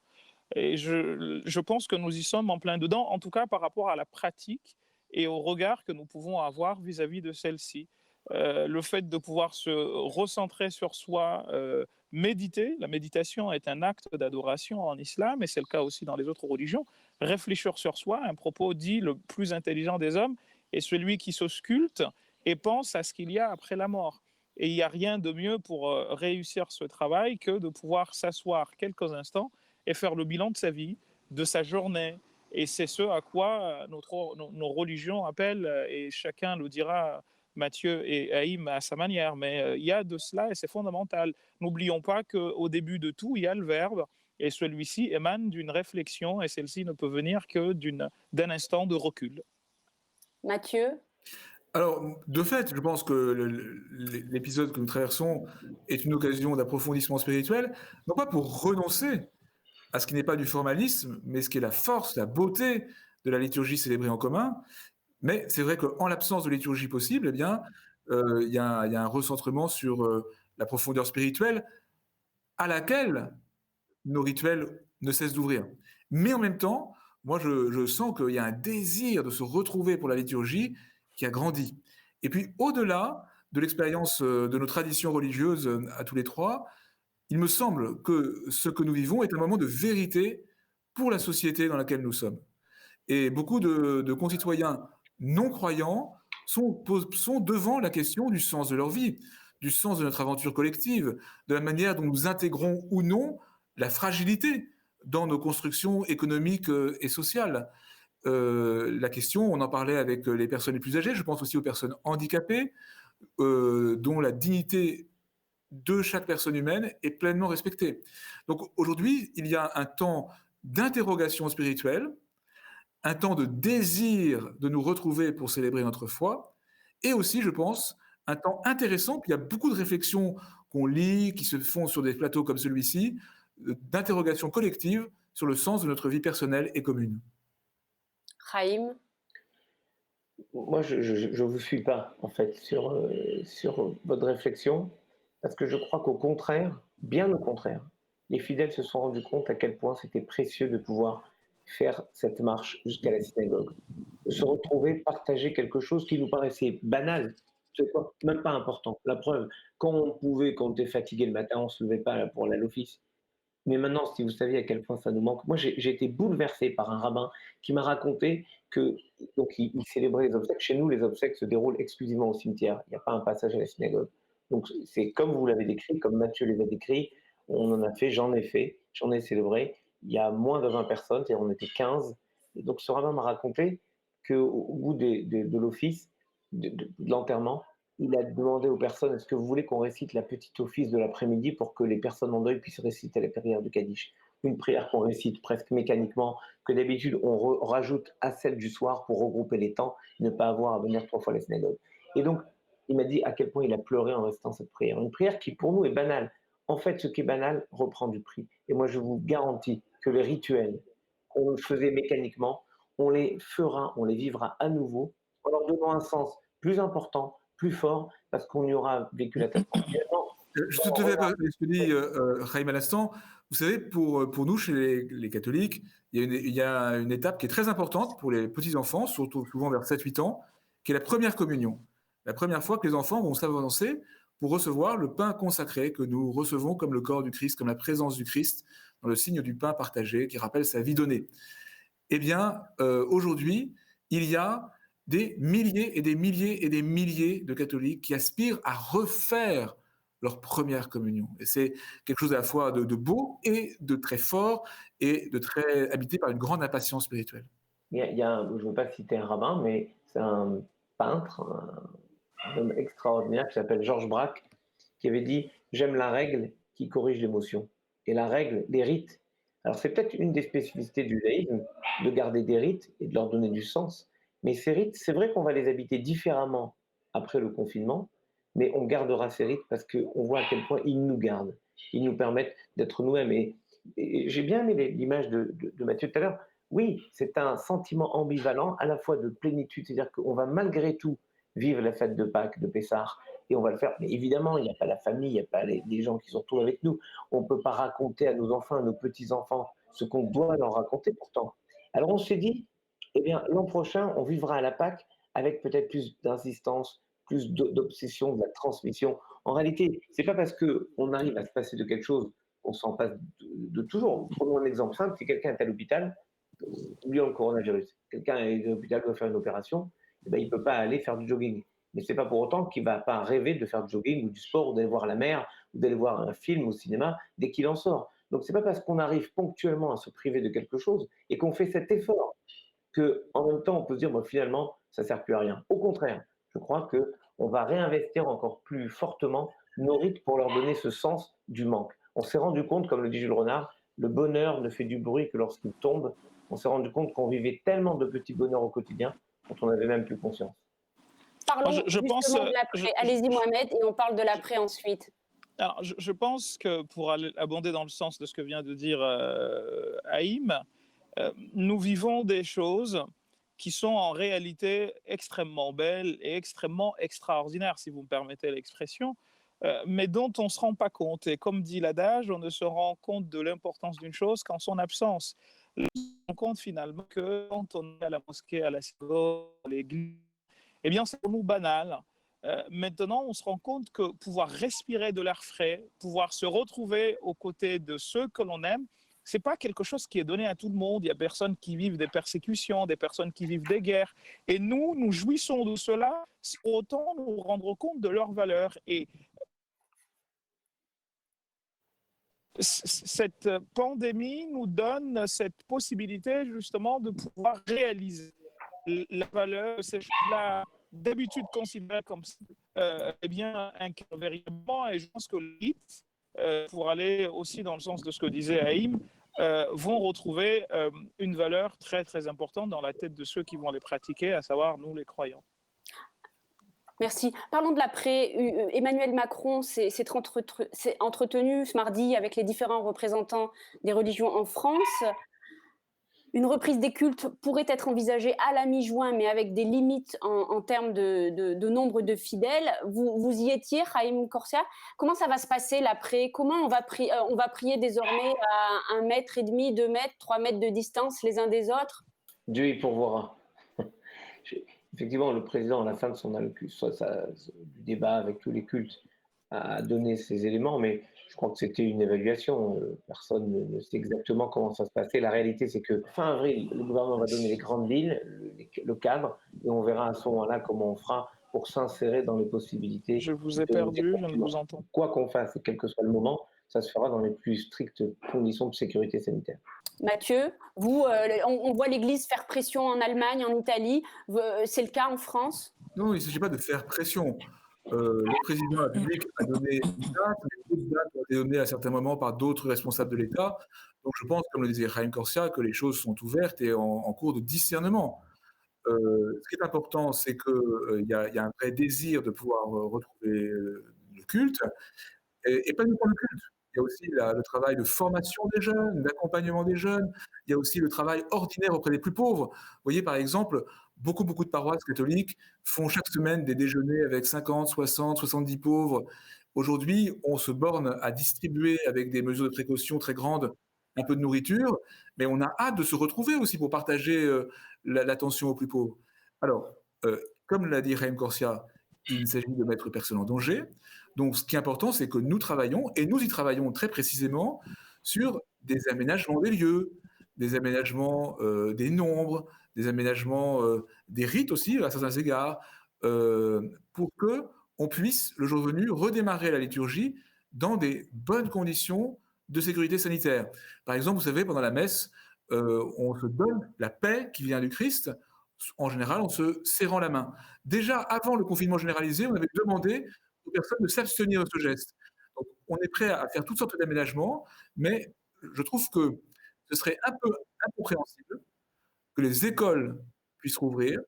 Et je pense que nous y sommes en plein dedans, en tout cas par rapport à la pratique et au regard que nous pouvons avoir vis-à-vis de celle-ci. Le fait de pouvoir se recentrer sur soi, méditer, la méditation est un acte d'adoration en islam et c'est le cas aussi dans les autres religions. Réfléchir sur soi, un propos dit le plus intelligent des hommes est celui qui s'ausculte et pense à ce qu'il y a après la mort. Et il n'y a rien de mieux pour réussir ce travail que de pouvoir s'asseoir quelques instants et faire le bilan de sa vie, de sa journée. Et c'est ce à quoi nos religions appellent, et chacun le dira, Matthieu et Haïm à sa manière, mais il y a de cela et c'est fondamental. N'oublions pas qu'au début de tout, il y a le verbe et celui-ci émane d'une réflexion et celle-ci ne peut venir que d'un instant de recul. Mathieu ? Alors, de fait, je pense que l'épisode que nous traversons est une occasion d'approfondissement spirituel, non pas pour renoncer à ce qui n'est pas du formalisme, mais ce qui est la force, la beauté de la liturgie célébrée en commun. Mais c'est vrai qu'en l'absence de liturgie possible, eh bien, il y a un recentrement sur la profondeur spirituelle. à laquelle nos rituels ne cessent d'ouvrir. Mais en même temps, moi, je sens qu'il y a un désir de se retrouver pour la liturgie qui a grandi. Et puis, au-delà de l'expérience de nos traditions religieuses à tous les trois, il me semble que ce que nous vivons est un moment de vérité pour la société dans laquelle nous sommes. Et beaucoup de concitoyens non croyants sont devant la question du sens de leur vie, du sens de notre aventure collective, de la manière dont nous intégrons ou non la fragilité dans nos constructions économiques et sociales. La question, on en parlait avec les personnes les plus âgées, je pense aussi aux personnes handicapées, dont la dignité de chaque personne humaine est pleinement respectée. Donc aujourd'hui, il y a un temps d'interrogation spirituelle, un temps de désir de nous retrouver pour célébrer notre foi, et aussi, je pense, un temps intéressant, puis il y a beaucoup de réflexions qu'on lit, qui se font sur des plateaux comme celui-ci, d'interrogation collective sur le sens de notre vie personnelle et commune. Raïm? Moi, je ne vous suis pas, en fait, sur votre réflexion, parce que je crois qu'au contraire, bien au contraire, les fidèles se sont rendus compte à quel point c'était précieux de pouvoir faire cette marche jusqu'à la synagogue, de se retrouver, partager quelque chose qui nous paraissait banal, c'est quoi, même pas important. La preuve, quand on était fatigué le matin, on ne se levait pas là, pour aller à l'office. Mais maintenant, si vous saviez à quel point ça nous manque, moi j'ai été bouleversé par un rabbin qui m'a raconté que donc il célébrait les obsèques. Chez nous, les obsèques se déroulent exclusivement au cimetière. Il n'y a pas un passage à la synagogue. Donc c'est comme vous l'avez décrit, comme Matthieu les a décrits. On en a fait, j'en ai célébré. Il y a moins de 20 personnes, c'est-à-dire on était 15. Et donc ce rabbin m'a raconté qu'au bout de l'office, de l'enterrement, il a demandé aux personnes, est-ce que vous voulez qu'on récite la petite office de l'après-midi pour que les personnes en deuil puissent réciter la prière du Kaddish? Une prière qu'on récite presque mécaniquement, que d'habitude on rajoute à celle du soir pour regrouper les temps, ne pas avoir à venir 3 fois à la synagogue. Et donc, il m'a dit à quel point il a pleuré en restant cette prière. Une prière qui pour nous est banale. En fait, ce qui est banal reprend du prix. Et moi, je vous garantis que les rituels qu'on faisait mécaniquement, on les fera, on les vivra à nouveau, en leur donnant un sens plus important, plus fort, parce qu'on y aura vécu la catastrophe. Je suis tout à fait d'accord avec ce que dit Raïm à l'instant. Vous savez, pour nous, chez les catholiques, il y a une étape qui est très importante pour les petits-enfants, surtout souvent vers 7-8 ans, qui est la première communion. La première fois que les enfants vont s'avancer pour recevoir le pain consacré que nous recevons comme le corps du Christ, comme la présence du Christ, dans le signe du pain partagé qui rappelle sa vie donnée. Eh bien, aujourd'hui, il y a des milliers et des milliers et des milliers de catholiques qui aspirent à refaire leur première communion. Et c'est quelque chose à la fois de beau et de très fort et de très habité par une grande impatience spirituelle. Je ne veux pas citer un rabbin, mais c'est un peintre, un homme extraordinaire qui s'appelle Georges Braque, qui avait dit « J'aime la règle qui corrige l'émotion ». Et la règle, les rites. Alors c'est peut-être une des spécificités du judaïsme, de garder des rites et de leur donner du sens. Mais ces rites, c'est vrai qu'on va les habiter différemment après le confinement, mais on gardera ces rites parce qu'on voit à quel point ils nous gardent. Ils nous permettent d'être nous-mêmes. Et j'ai bien aimé l'image de Matthieu tout à l'heure. Oui, c'est un sentiment ambivalent, à la fois de plénitude, c'est-à-dire qu'on va malgré tout vivre la fête de Pâques, de Pessah, et on va le faire. Mais évidemment, il n'y a pas la famille, il n'y a pas les gens qui sont autour avec nous. On ne peut pas raconter à nos enfants, à nos petits-enfants, ce qu'on doit leur raconter pourtant. Alors on s'est dit, eh bien, l'an prochain, on vivra à la Pâques avec peut-être plus d'insistance, plus d'obsession, de la transmission. En réalité, ce n'est pas parce qu'on arrive à se passer de quelque chose qu'on s'en passe de toujours. Prenons un exemple simple, si quelqu'un est à l'hôpital, oublions le coronavirus, quelqu'un est à l'hôpital, doit faire une opération, eh bien, il ne peut pas aller faire du jogging. Mais ce n'est pas pour autant qu'il ne va pas rêver de faire du jogging ou du sport ou d'aller voir la mer ou d'aller voir un film au cinéma dès qu'il en sort. Donc ce n'est pas parce qu'on arrive ponctuellement à se priver de quelque chose et qu'on fait cet effort qu'en même temps on peut se dire bon, finalement ça ne sert plus à rien. Au contraire, je crois qu'on va réinvestir encore plus fortement nos rites pour leur donner ce sens du manque. On s'est rendu compte, comme le dit Jules Renard, le bonheur ne fait du bruit que lorsqu'il tombe. On s'est rendu compte qu'on vivait tellement de petits bonheurs au quotidien dont on n'avait même plus conscience. Parlons justement de l'après. Allez-y Mohamed, et on parle de l'après ensuite. Alors, je pense que pour abonder dans le sens de ce que vient de dire Haïm, nous vivons des choses qui sont en réalité extrêmement belles et extrêmement extraordinaires, si vous me permettez l'expression. mais dont on ne se rend pas compte. Et comme dit l'adage, on ne se rend compte de l'importance d'une chose qu'en son absence. On se rend compte finalement que quand on est à la mosquée, à la synagogue, à l'église, eh bien, c'est pour nous banal. Maintenant, on se rend compte que pouvoir respirer de l'air frais, pouvoir se retrouver aux côtés de ceux que l'on aime, ce n'est pas quelque chose qui est donné à tout le monde. Il y a des personnes qui vivent des persécutions, des personnes qui vivent des guerres. Et nous jouissons de cela sans autant nous rendre compte de leurs valeurs. Et cette pandémie nous donne cette possibilité justement de pouvoir réaliser la valeur de ces choses-là, d'habitude considérées comme eh bien, véritablement. Et je pense que l'élite, pour aller aussi dans le sens de ce que disait Haïm, vont retrouver une valeur très très importante dans la tête de ceux qui vont les pratiquer, à savoir nous les croyants. Merci. Parlons de l'après. Emmanuel Macron s'est entretenu ce mardi avec les différents représentants des religions en France. Une reprise des cultes pourrait être envisagée à la mi-juin, mais avec des limites en termes de nombre de fidèles. Vous y étiez, Haïm Corsia. Comment ça va se passer l'après? Comment on va prier désormais à 1,5 mètre, 2 mètres, 3 mètres de distance les uns des autres? Dieu y pourvoira. Effectivement, le président, à la fin de du débat avec tous les cultes, a donné ces éléments, mais je crois que c'était une évaluation. Personne ne sait exactement comment ça se passait. La réalité, c'est que fin avril, le gouvernement va donner les grandes lignes, le cadre, et on verra à ce moment-là comment on fera pour s'insérer dans les possibilités. Je vous ai perdu, je ne vous entends. Quoi qu'on fasse, et quel que soit le moment, ça se fera dans les plus strictes conditions de sécurité sanitaire. Mathieu, vous, on voit l'Église faire pression en Allemagne, en Italie. C'est le cas en France? Non, il ne s'agit pas de faire pression. Le président de la République a donné une date, mais d'autres dates ont été données à certains moments par d'autres responsables de l'État. Donc je pense, comme le disait Haïm Corsia, que les choses sont ouvertes et en cours de discernement. Ce qui est important, c'est qu'il y a un vrai désir de pouvoir retrouver le culte, et pas uniquement le culte. Il y a aussi le travail de formation des jeunes, d'accompagnement des jeunes. Il y a aussi le travail ordinaire auprès des plus pauvres. Vous voyez, par exemple, beaucoup de paroisses catholiques font chaque semaine des déjeuners avec 50, 60, 70 pauvres. Aujourd'hui, on se borne à distribuer avec des mesures de précaution très grandes un peu de nourriture, mais on a hâte de se retrouver aussi pour partager l'attention aux plus pauvres. Alors, comme l'a dit Haïm Corsia, il s'agit de mettre personne en danger. Donc, ce qui est important, c'est que nous travaillons, et nous y travaillons très précisément, sur des aménagements des lieux, des aménagements des nombres, des aménagements des rites aussi, à certains égards, pour qu'on puisse, le jour venu, redémarrer la liturgie dans des bonnes conditions de sécurité sanitaire. Par exemple, vous savez, pendant la messe, on se donne la paix qui vient du Christ, en général en se serrant la main. Déjà, avant le confinement généralisé, on avait demandé aux personnes de s'abstenir de ce geste. Donc, on est prêt à faire toutes sortes d'aménagements, mais je trouve que ce serait un peu incompréhensible que les écoles puissent rouvrir,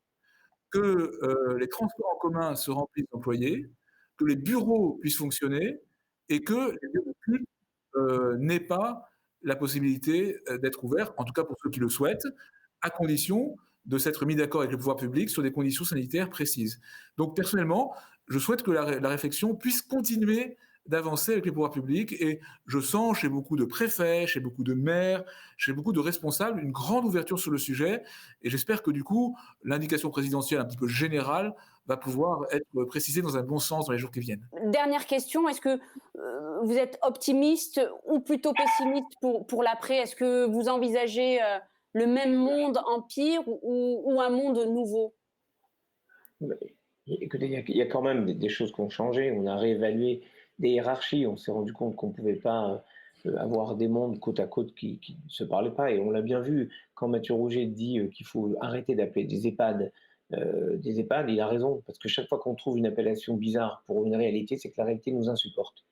que les transports en commun se remplissent d'employés, que les bureaux puissent fonctionner et que les lieux de culte n'aient pas la possibilité d'être ouverts, en tout cas pour ceux qui le souhaitent, à condition de s'être mis d'accord avec le pouvoir public sur des conditions sanitaires précises. Donc personnellement, je souhaite que la réflexion puisse continuer d'avancer avec les pouvoirs publics, et je sens chez beaucoup de préfets, chez beaucoup de maires, chez beaucoup de responsables, une grande ouverture sur le sujet, et j'espère que du coup, l'indication présidentielle un petit peu générale va pouvoir être précisée dans un bon sens dans les jours qui viennent. Dernière question, est-ce que vous êtes optimiste ou plutôt pessimiste pour l'après? Est-ce que vous envisagez le même monde empire ou un monde nouveau? Écoutez, il y a quand même des choses qui ont changé. On a réévalué des hiérarchies. On s'est rendu compte qu'on ne pouvait pas avoir des mondes côte à côte qui ne se parlaient pas. Et on l'a bien vu quand Mathieu Rouget dit qu'il faut arrêter d'appeler des EHPAD, il a raison. Parce que chaque fois qu'on trouve une appellation bizarre pour une réalité, c'est que la réalité nous insupporte.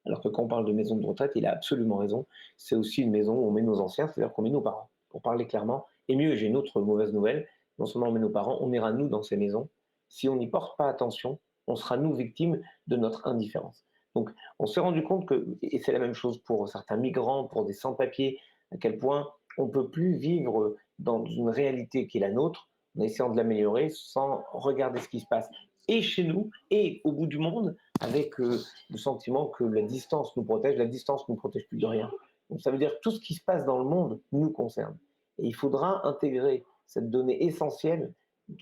Alors que quand on parle de maison de retraite, il a absolument raison. C'est aussi une maison où on met nos anciens, c'est-à-dire qu'on met nos parents. Pour parler clairement, et mieux, j'ai une autre mauvaise nouvelle, non seulement on met nos parents, on ira nous dans ces maisons. Si on n'y porte pas attention, on sera nous victimes de notre indifférence. Donc on s'est rendu compte que, et c'est la même chose pour certains migrants, pour des sans-papiers, à quel point on ne peut plus vivre dans une réalité qui est la nôtre, en essayant de l'améliorer sans regarder ce qui se passe et chez nous et au bout du monde, avec le sentiment que la distance nous protège. La distance ne nous protège plus de rien. Donc ça veut dire que tout ce qui se passe dans le monde nous concerne. Et il faudra intégrer cette donnée essentielle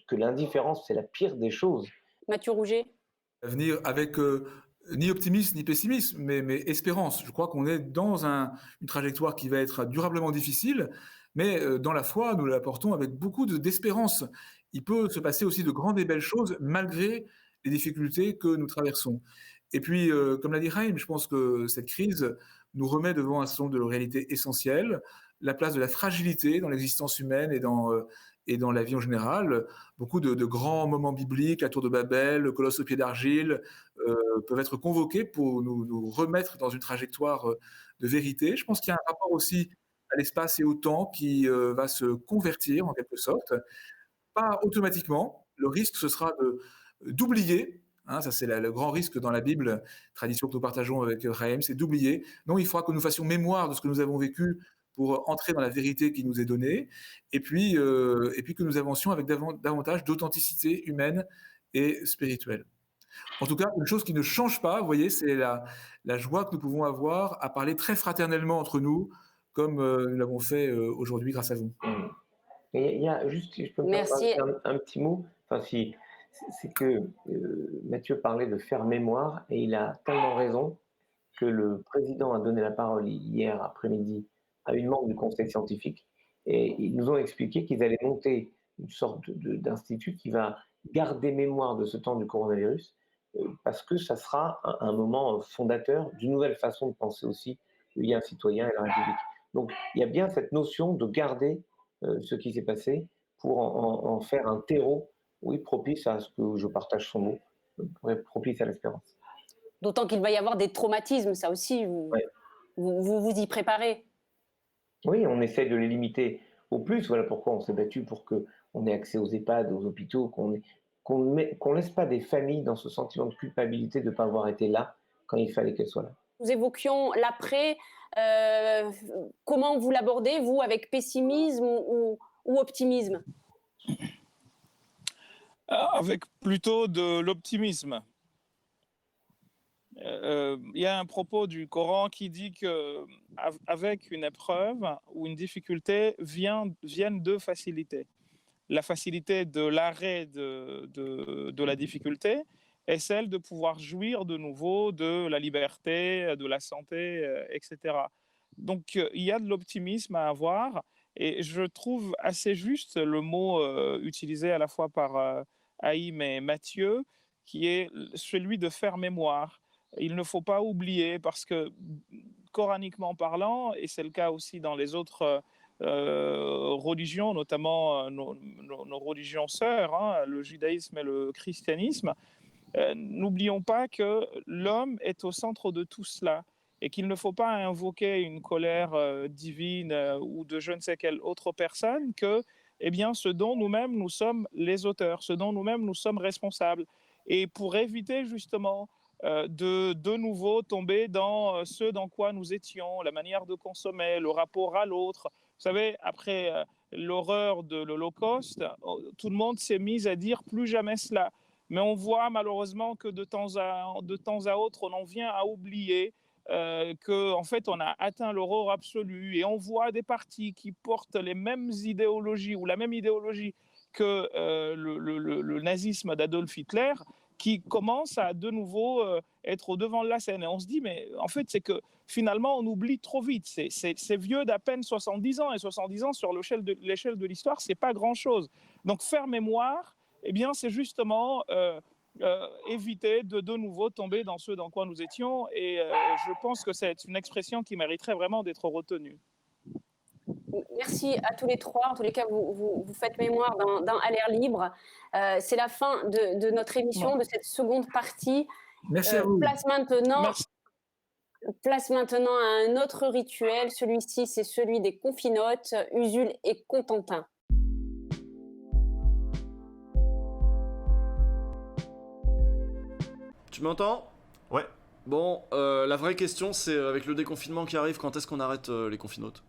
que l'indifférence, c'est la pire des choses. Mathieu Rouget? Venir avec ni optimisme ni pessimisme, mais espérance. Je crois qu'on est dans une trajectoire qui va être durablement difficile, mais dans la foi, nous l'apportons avec beaucoup d'espérance. Il peut se passer aussi de grandes et belles choses malgré les difficultés que nous traversons. Et puis, comme l'a dit Chaim, je pense que cette crise nous remet devant un certain nombre de réalités essentielles, la place de la fragilité dans l'existence humaine et dans la vie en général. Beaucoup de grands moments bibliques, la tour de Babel, le colosse au pied d'argile, peuvent être convoqués pour nous remettre dans une trajectoire de vérité. Je pense qu'il y a un rapport aussi à l'espace et au temps qui va se convertir en quelque sorte. Pas automatiquement. Le risque, ce sera d'oublier. Ça, c'est le grand risque dans la Bible, tradition que nous partageons avec Chaim, c'est d'oublier. Non, il faudra que nous fassions mémoire de ce que nous avons vécu pour entrer dans la vérité qui nous est donnée, et puis que nous avancions avec davantage d'authenticité humaine et spirituelle. En tout cas, une chose qui ne change pas, vous voyez, c'est la joie que nous pouvons avoir à parler très fraternellement entre nous, comme nous l'avons fait aujourd'hui grâce à vous. Et il y a juste, si je peux me Merci. permettre un petit mot, c'est que Mathieu parlait de faire mémoire, et il a tellement raison que le président a donné la parole hier après-midi à une membre du conseil scientifique, et ils nous ont expliqué qu'ils allaient monter une sorte d'institut qui va garder mémoire de ce temps du coronavirus, parce que ça sera un moment fondateur d'une nouvelle façon de penser aussi le lien citoyen et la République. Donc il y a bien cette notion de garder ce qui s'est passé pour en faire un terreau, oui, propice à ce que je partage son mot, propice à l'espérance. D'autant qu'il va y avoir des traumatismes, ça aussi, vous y préparez. Oui, on essaie de les limiter au plus. Voilà pourquoi on s'est battu pour qu'on ait accès aux EHPAD, aux hôpitaux, qu'on laisse pas des familles dans ce sentiment de culpabilité de ne pas avoir été là quand il fallait qu'elles soient là. Nous évoquions l'après. Comment vous l'abordez, vous, avec pessimisme ou optimisme? Avec plutôt de l'optimisme. Il y a un propos du Coran qui dit qu'avec une épreuve ou une difficulté viennent deux facilités. La facilité de l'arrêt de la difficulté et celle de pouvoir jouir de nouveau de la liberté, de la santé, etc. Donc il y a de l'optimisme à avoir, et je trouve assez juste le mot utilisé à la fois par Haïm et Mathieu, qui est celui de faire mémoire. Il ne faut pas oublier, parce que coraniquement parlant, et c'est le cas aussi dans les autres religions, notamment nos religions sœurs, le judaïsme et le christianisme, n'oublions pas que l'homme est au centre de tout cela, et qu'il ne faut pas invoquer une colère divine ou de je ne sais quelle autre personne, que ce dont nous-mêmes nous sommes les auteurs, ce dont nous-mêmes nous sommes responsables. Et pour éviter justement de nouveau tomber dans ce dans quoi nous étions, la manière de consommer, le rapport à l'autre. Vous savez, après l'horreur de l'Holocauste, tout le monde s'est mis à dire plus jamais cela. Mais on voit malheureusement que de temps à autre, on en vient à oublier qu'en fait, on a atteint l'aurore absolue, et on voit des partis qui portent les mêmes idéologies ou la même idéologie que le nazisme d'Adolf Hitler, qui commence à de nouveau être au devant de la scène. Et on se dit, mais en fait, c'est que finalement, on oublie trop vite. C'est vieux d'à peine 70 ans, et 70 ans sur l'échelle de l'histoire, c'est pas grand-chose. Donc faire mémoire, c'est justement éviter de nouveau tomber dans ce dans quoi nous étions. Et je pense que c'est une expression qui mériterait vraiment d'être retenue. Merci à tous les trois. En tous les cas, vous faites mémoire dans À l'air libre. C'est la fin de notre émission, de cette seconde partie. Merci à vous. Place maintenant à un autre rituel. Celui-ci, c'est celui des confinotes, Usul et Contentin. Tu m'entends? Ouais. Bon, la vraie question, c'est avec le déconfinement qui arrive, quand est-ce qu'on arrête les confinotes?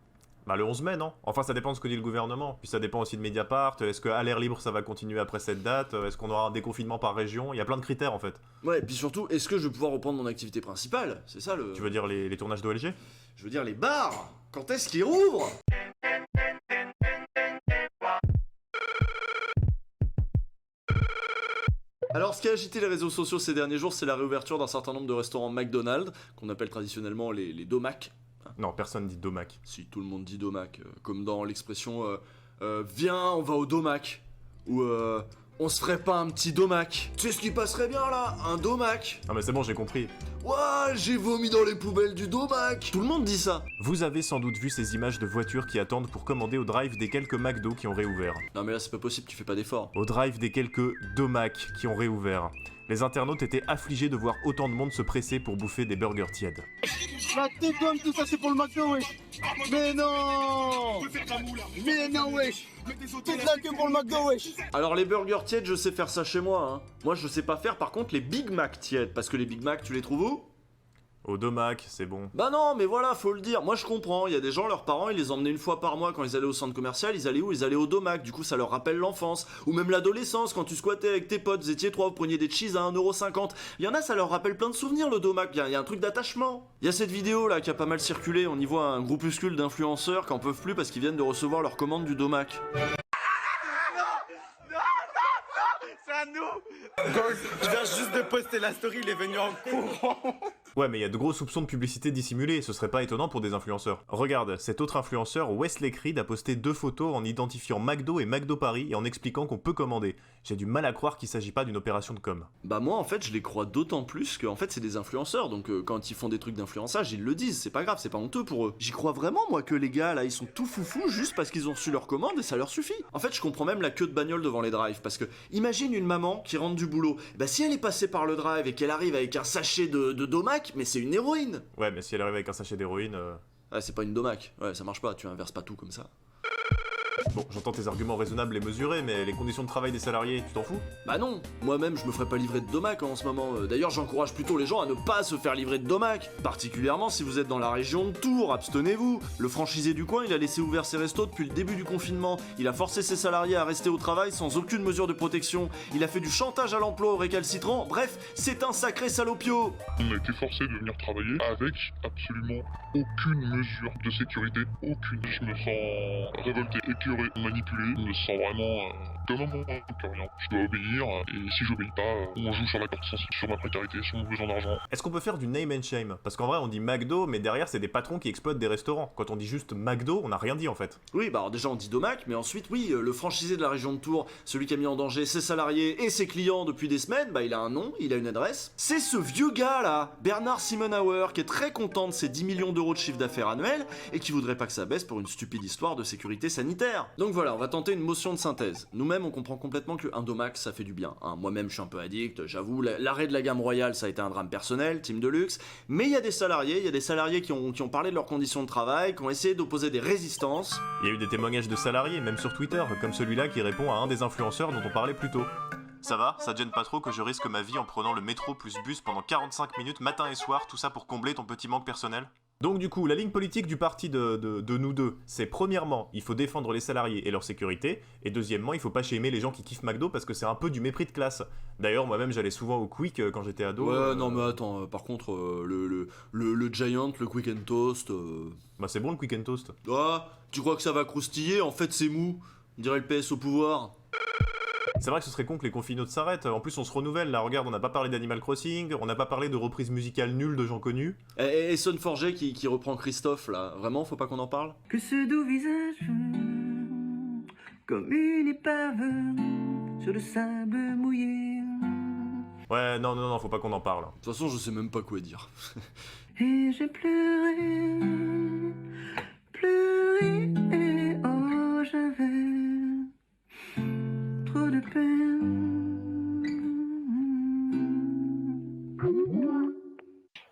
Bah le 11 mai, non? Enfin, ça dépend de ce que dit le gouvernement. Puis ça dépend aussi de Mediapart. Est-ce qu'à l'air libre, ça va continuer après cette date? Est-ce qu'on aura un déconfinement par région? Il y a plein de critères, en fait. Ouais, et puis surtout, est-ce que je vais pouvoir reprendre mon activité principale? C'est ça le... Tu veux dire les tournages d'OLG? Je veux dire les bars. Quand est-ce qu'ils rouvrent? Alors, ce qui a agité les réseaux sociaux ces derniers jours, c'est la réouverture d'un certain nombre de restaurants McDonald's, qu'on appelle traditionnellement les domacs. Non, personne dit domac. Si, tout le monde dit domac, comme dans l'expression viens, on va au domac, ou on se ferait pas un petit domac. Tu sais ce qui passerait bien là? Un domac. Ah mais c'est bon, j'ai compris. Ouah, j'ai vomi dans les poubelles du domac. Tout le monde dit ça. Vous avez sans doute vu ces images de voitures qui attendent pour commander au drive des quelques McDo qui ont réouvert. Non mais là c'est pas possible, tu fais pas d'effort. Au drive des quelques domac qui ont réouvert. Les internautes étaient affligés de voir autant de monde se presser pour bouffer des burgers tièdes. La tête d'homme, tout ça c'est pour le McDo, wesh. Mais non. Mais non, wesh. Toute la queue pour le McDo, wesh. Alors les burgers tièdes, je sais faire ça chez moi, hein. Moi je sais pas faire par contre les Big Mac tièdes, parce que les Big Mac tu les trouves où? Au domac, c'est bon. Bah non, mais voilà, faut le dire. Moi je comprends, il y a des gens, leurs parents, ils les emmenaient une fois par mois quand ils allaient au centre commercial, ils allaient où? Ils allaient au domac, du coup ça leur rappelle l'enfance. Ou même l'adolescence, quand tu squattais avec tes potes, vous étiez trois, vous preniez des cheese à 1,50€. Il y en a, ça leur rappelle plein de souvenirs le domac, il y a un truc d'attachement. Il y a cette vidéo là qui a pas mal circulé, on y voit un groupuscule d'influenceurs qui en peuvent plus parce qu'ils viennent de recevoir leur commande du domac. C'est à nous. Je viens juste de poster la story, il est venu en courant. Ouais, mais il y a de gros soupçons de publicité dissimulée, ce serait pas étonnant pour des influenceurs. Regarde, cet autre influenceur, Wesley Creed, a posté 2 photos en identifiant McDo et McDo Paris et en expliquant qu'on peut commander. J'ai du mal à croire qu'il s'agit pas d'une opération de com. Bah moi en fait je les crois d'autant plus que en fait c'est des influenceurs, donc quand ils font des trucs d'influençage ils le disent, c'est pas grave, c'est pas honteux pour eux. J'y crois vraiment moi que les gars là ils sont tout foufous juste parce qu'ils ont reçu leur commande et ça leur suffit. En fait je comprends même la queue de bagnole devant les drives parce que imagine une maman qui rentre du boulot, bah si elle est passée par le drive et qu'elle arrive avec un sachet de domac, mais c'est une héroïne. Ouais, mais si elle arrive avec un sachet d'héroïne... Ah c'est pas une domac, ouais ça marche pas, tu inverses pas tout comme ça. Bon, j'entends tes arguments raisonnables et mesurés, mais les conditions de travail des salariés, tu t'en fous? Bah non, moi-même je me ferais pas livrer de domac en ce moment. D'ailleurs j'encourage plutôt les gens à ne pas se faire livrer de domac. Particulièrement si vous êtes dans la région de Tours, abstenez-vous. Le franchisé du coin, il a laissé ouvert ses restos depuis le début du confinement. Il a forcé ses salariés à rester au travail sans aucune mesure de protection. Il a fait du chantage à l'emploi aux récalcitrants. Bref, c'est un sacré salopio. On a été forcé de venir travailler avec absolument aucune mesure de sécurité. Aucune. Je me sens révolté, écœuré, manipulé. Je me sens vraiment comme un bon que rien. Je dois obéir et si j'obéis pas, on joue sur la corde sensible, sur ma précarité, sur mon besoin d'argent. Est-ce qu'on peut faire du name and shame? Parce qu'en vrai on dit McDo, mais derrière c'est des patrons qui exploitent des restaurants. Quand on dit juste McDo, on n'a rien dit en fait. Oui, bah alors déjà on dit domac, mais ensuite oui, le franchisé de la région de Tours, celui qui a mis en danger ses salariés et ses clients depuis des semaines, bah il a un nom, il a une adresse. C'est ce vieux gars là, Bernard Simonauer, qui est très content de ses 10 millions d'euros de chiffre d'affaires annuel et qui voudrait pas que ça baisse pour une stupide histoire de sécurité sanitaire. Donc voilà, on va tenter une motion de synthèse. Nous-mêmes on comprend complètement que un domac ça fait du bien, hein. Moi-même je suis un peu addict, j'avoue, l'arrêt de la gamme royale ça a été un drame personnel, team de luxe, mais il y a des salariés qui ont parlé de leurs conditions de travail, qui ont essayé d'opposer des résistances. Il y a eu des témoignages de salariés, même sur Twitter, comme celui-là qui répond à un des influenceurs dont on parlait plus tôt. Ça va, ça te gêne pas trop que je risque ma vie en prenant le métro plus bus pendant 45 minutes matin et soir, tout ça pour combler ton petit manque personnel? Donc du coup, la ligne politique du parti de nous deux, c'est premièrement, il faut défendre les salariés et leur sécurité, et deuxièmement, il faut pas shamer les gens qui kiffent McDo parce que c'est un peu du mépris de classe. D'ailleurs, moi-même, j'allais souvent au Quick quand j'étais ado. Ouais, non mais attends, par contre, le Giant, le Quick and Toast... Bah c'est bon le Quick and Toast. Ah, tu crois que ça va croustiller? En fait c'est mou, on dirait le PS au pouvoir. C'est vrai que ce serait con que les confinautes s'arrêtent. En plus, on se renouvelle. Là, regarde, on n'a pas parlé d'Animal Crossing, on n'a pas parlé de reprises musicales nulles de gens connus. Et Son Forget qui reprend Christophe, là. Vraiment, faut pas qu'on en parle? Que ce doux visage, comme une épave sur le sable mouillé. Ouais, non, faut pas qu'on en parle. De toute façon, je sais même pas quoi dire. Et j'ai pleuré, et oh, j'avais trop de peine.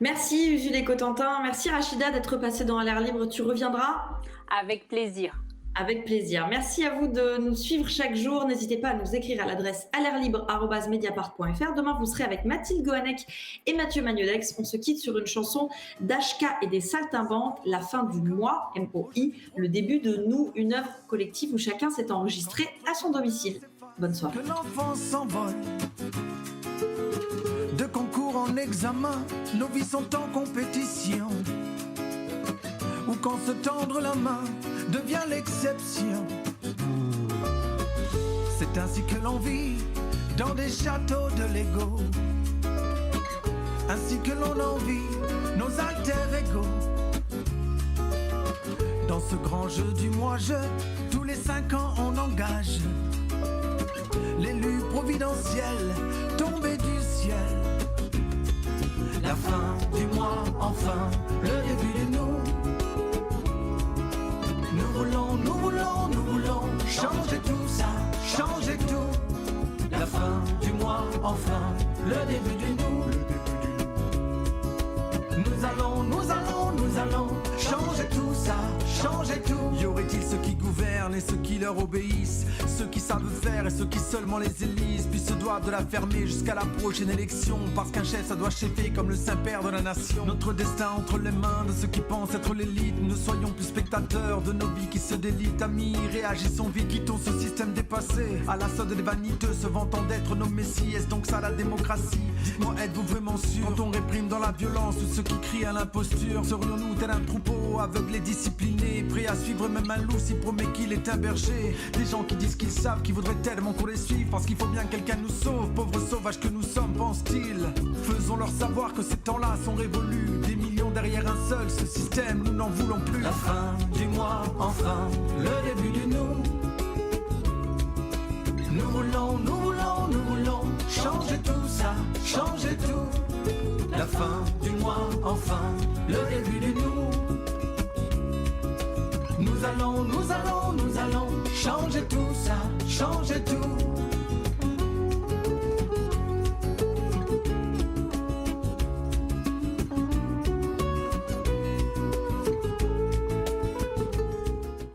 Merci Usul et Cotentin, merci Rachida d'être passée dans l'air libre, tu reviendras? Avec plaisir. Avec plaisir. Merci à vous de nous suivre chaque jour. N'hésitez pas à nous écrire à l'adresse alairlibre@mediapart.fr. Demain, vous serez avec Mathilde Gohanec et Mathieu Magnodex. On se quitte sur une chanson d'HK et des Saltimbanques, La fin du mois, MOI, le début de Nous, une œuvre collective où chacun s'est enregistré à son domicile. Bonne soirée. Que l'enfant s'envole, de concours en examen, nos vies sont en compétition. Ou quand se tendre la main devient l'exception. C'est ainsi que l'on vit dans des châteaux de Lego. Ainsi que l'on envie nos alter-ego. Dans ce grand jeu du moi-je, tous les 5 ans on engage l'élu providentiel tombé du ciel. La fin du mois, enfin, le début de nous. Nous voulons, nous voulons, nous voulons changer tout ça, changer tout. La fin du mois, enfin, le début de nous. Nous allons, nous allons, nous allons changer tout ça, changer tout. Y aurait-il ceux qui gouvernent et ceux qui leur obéissent, ceux qui savent faire et ceux qui seulement les élisent, puis se doivent de la fermer jusqu'à la prochaine élection, parce qu'un chef ça doit chefer comme le Saint-Père de la nation. Notre destin entre les mains de ceux qui pensent être l'élite. Ne soyons plus spectateurs de nos vies qui se délitent. Amis, réagissons vite, quittons ce système dépassé, à la solde des vaniteux se vantant d'être nos messies. Est-ce donc ça la démocratie? Dites-moi, êtes-vous vraiment sûr? Quand on réprime dans la violence tous ceux qui crient à l'imposture, serions-nous tel un troupeau aveugle et discipliné, prêt à suivre même un loup s'il promet qu'il est un berger? Des gens qui disent qu'ils savent, qui voudraient tellement qu'on les suive, parce qu'il faut bien que quelqu'un nous sauve, pauvres sauvages que nous sommes, pensent-ils. Faisons-leur savoir que ces temps-là sont révolus, des millions derrière un seul, ce système nous n'en voulons plus. La fin du mois, enfin, le début du nous. Nous voulons, nous voulons, nous voulons changer tout ça, changer tout. La fin du mois, enfin, le début du nous. Nous allons, nous allons, nous allons changer tout ça,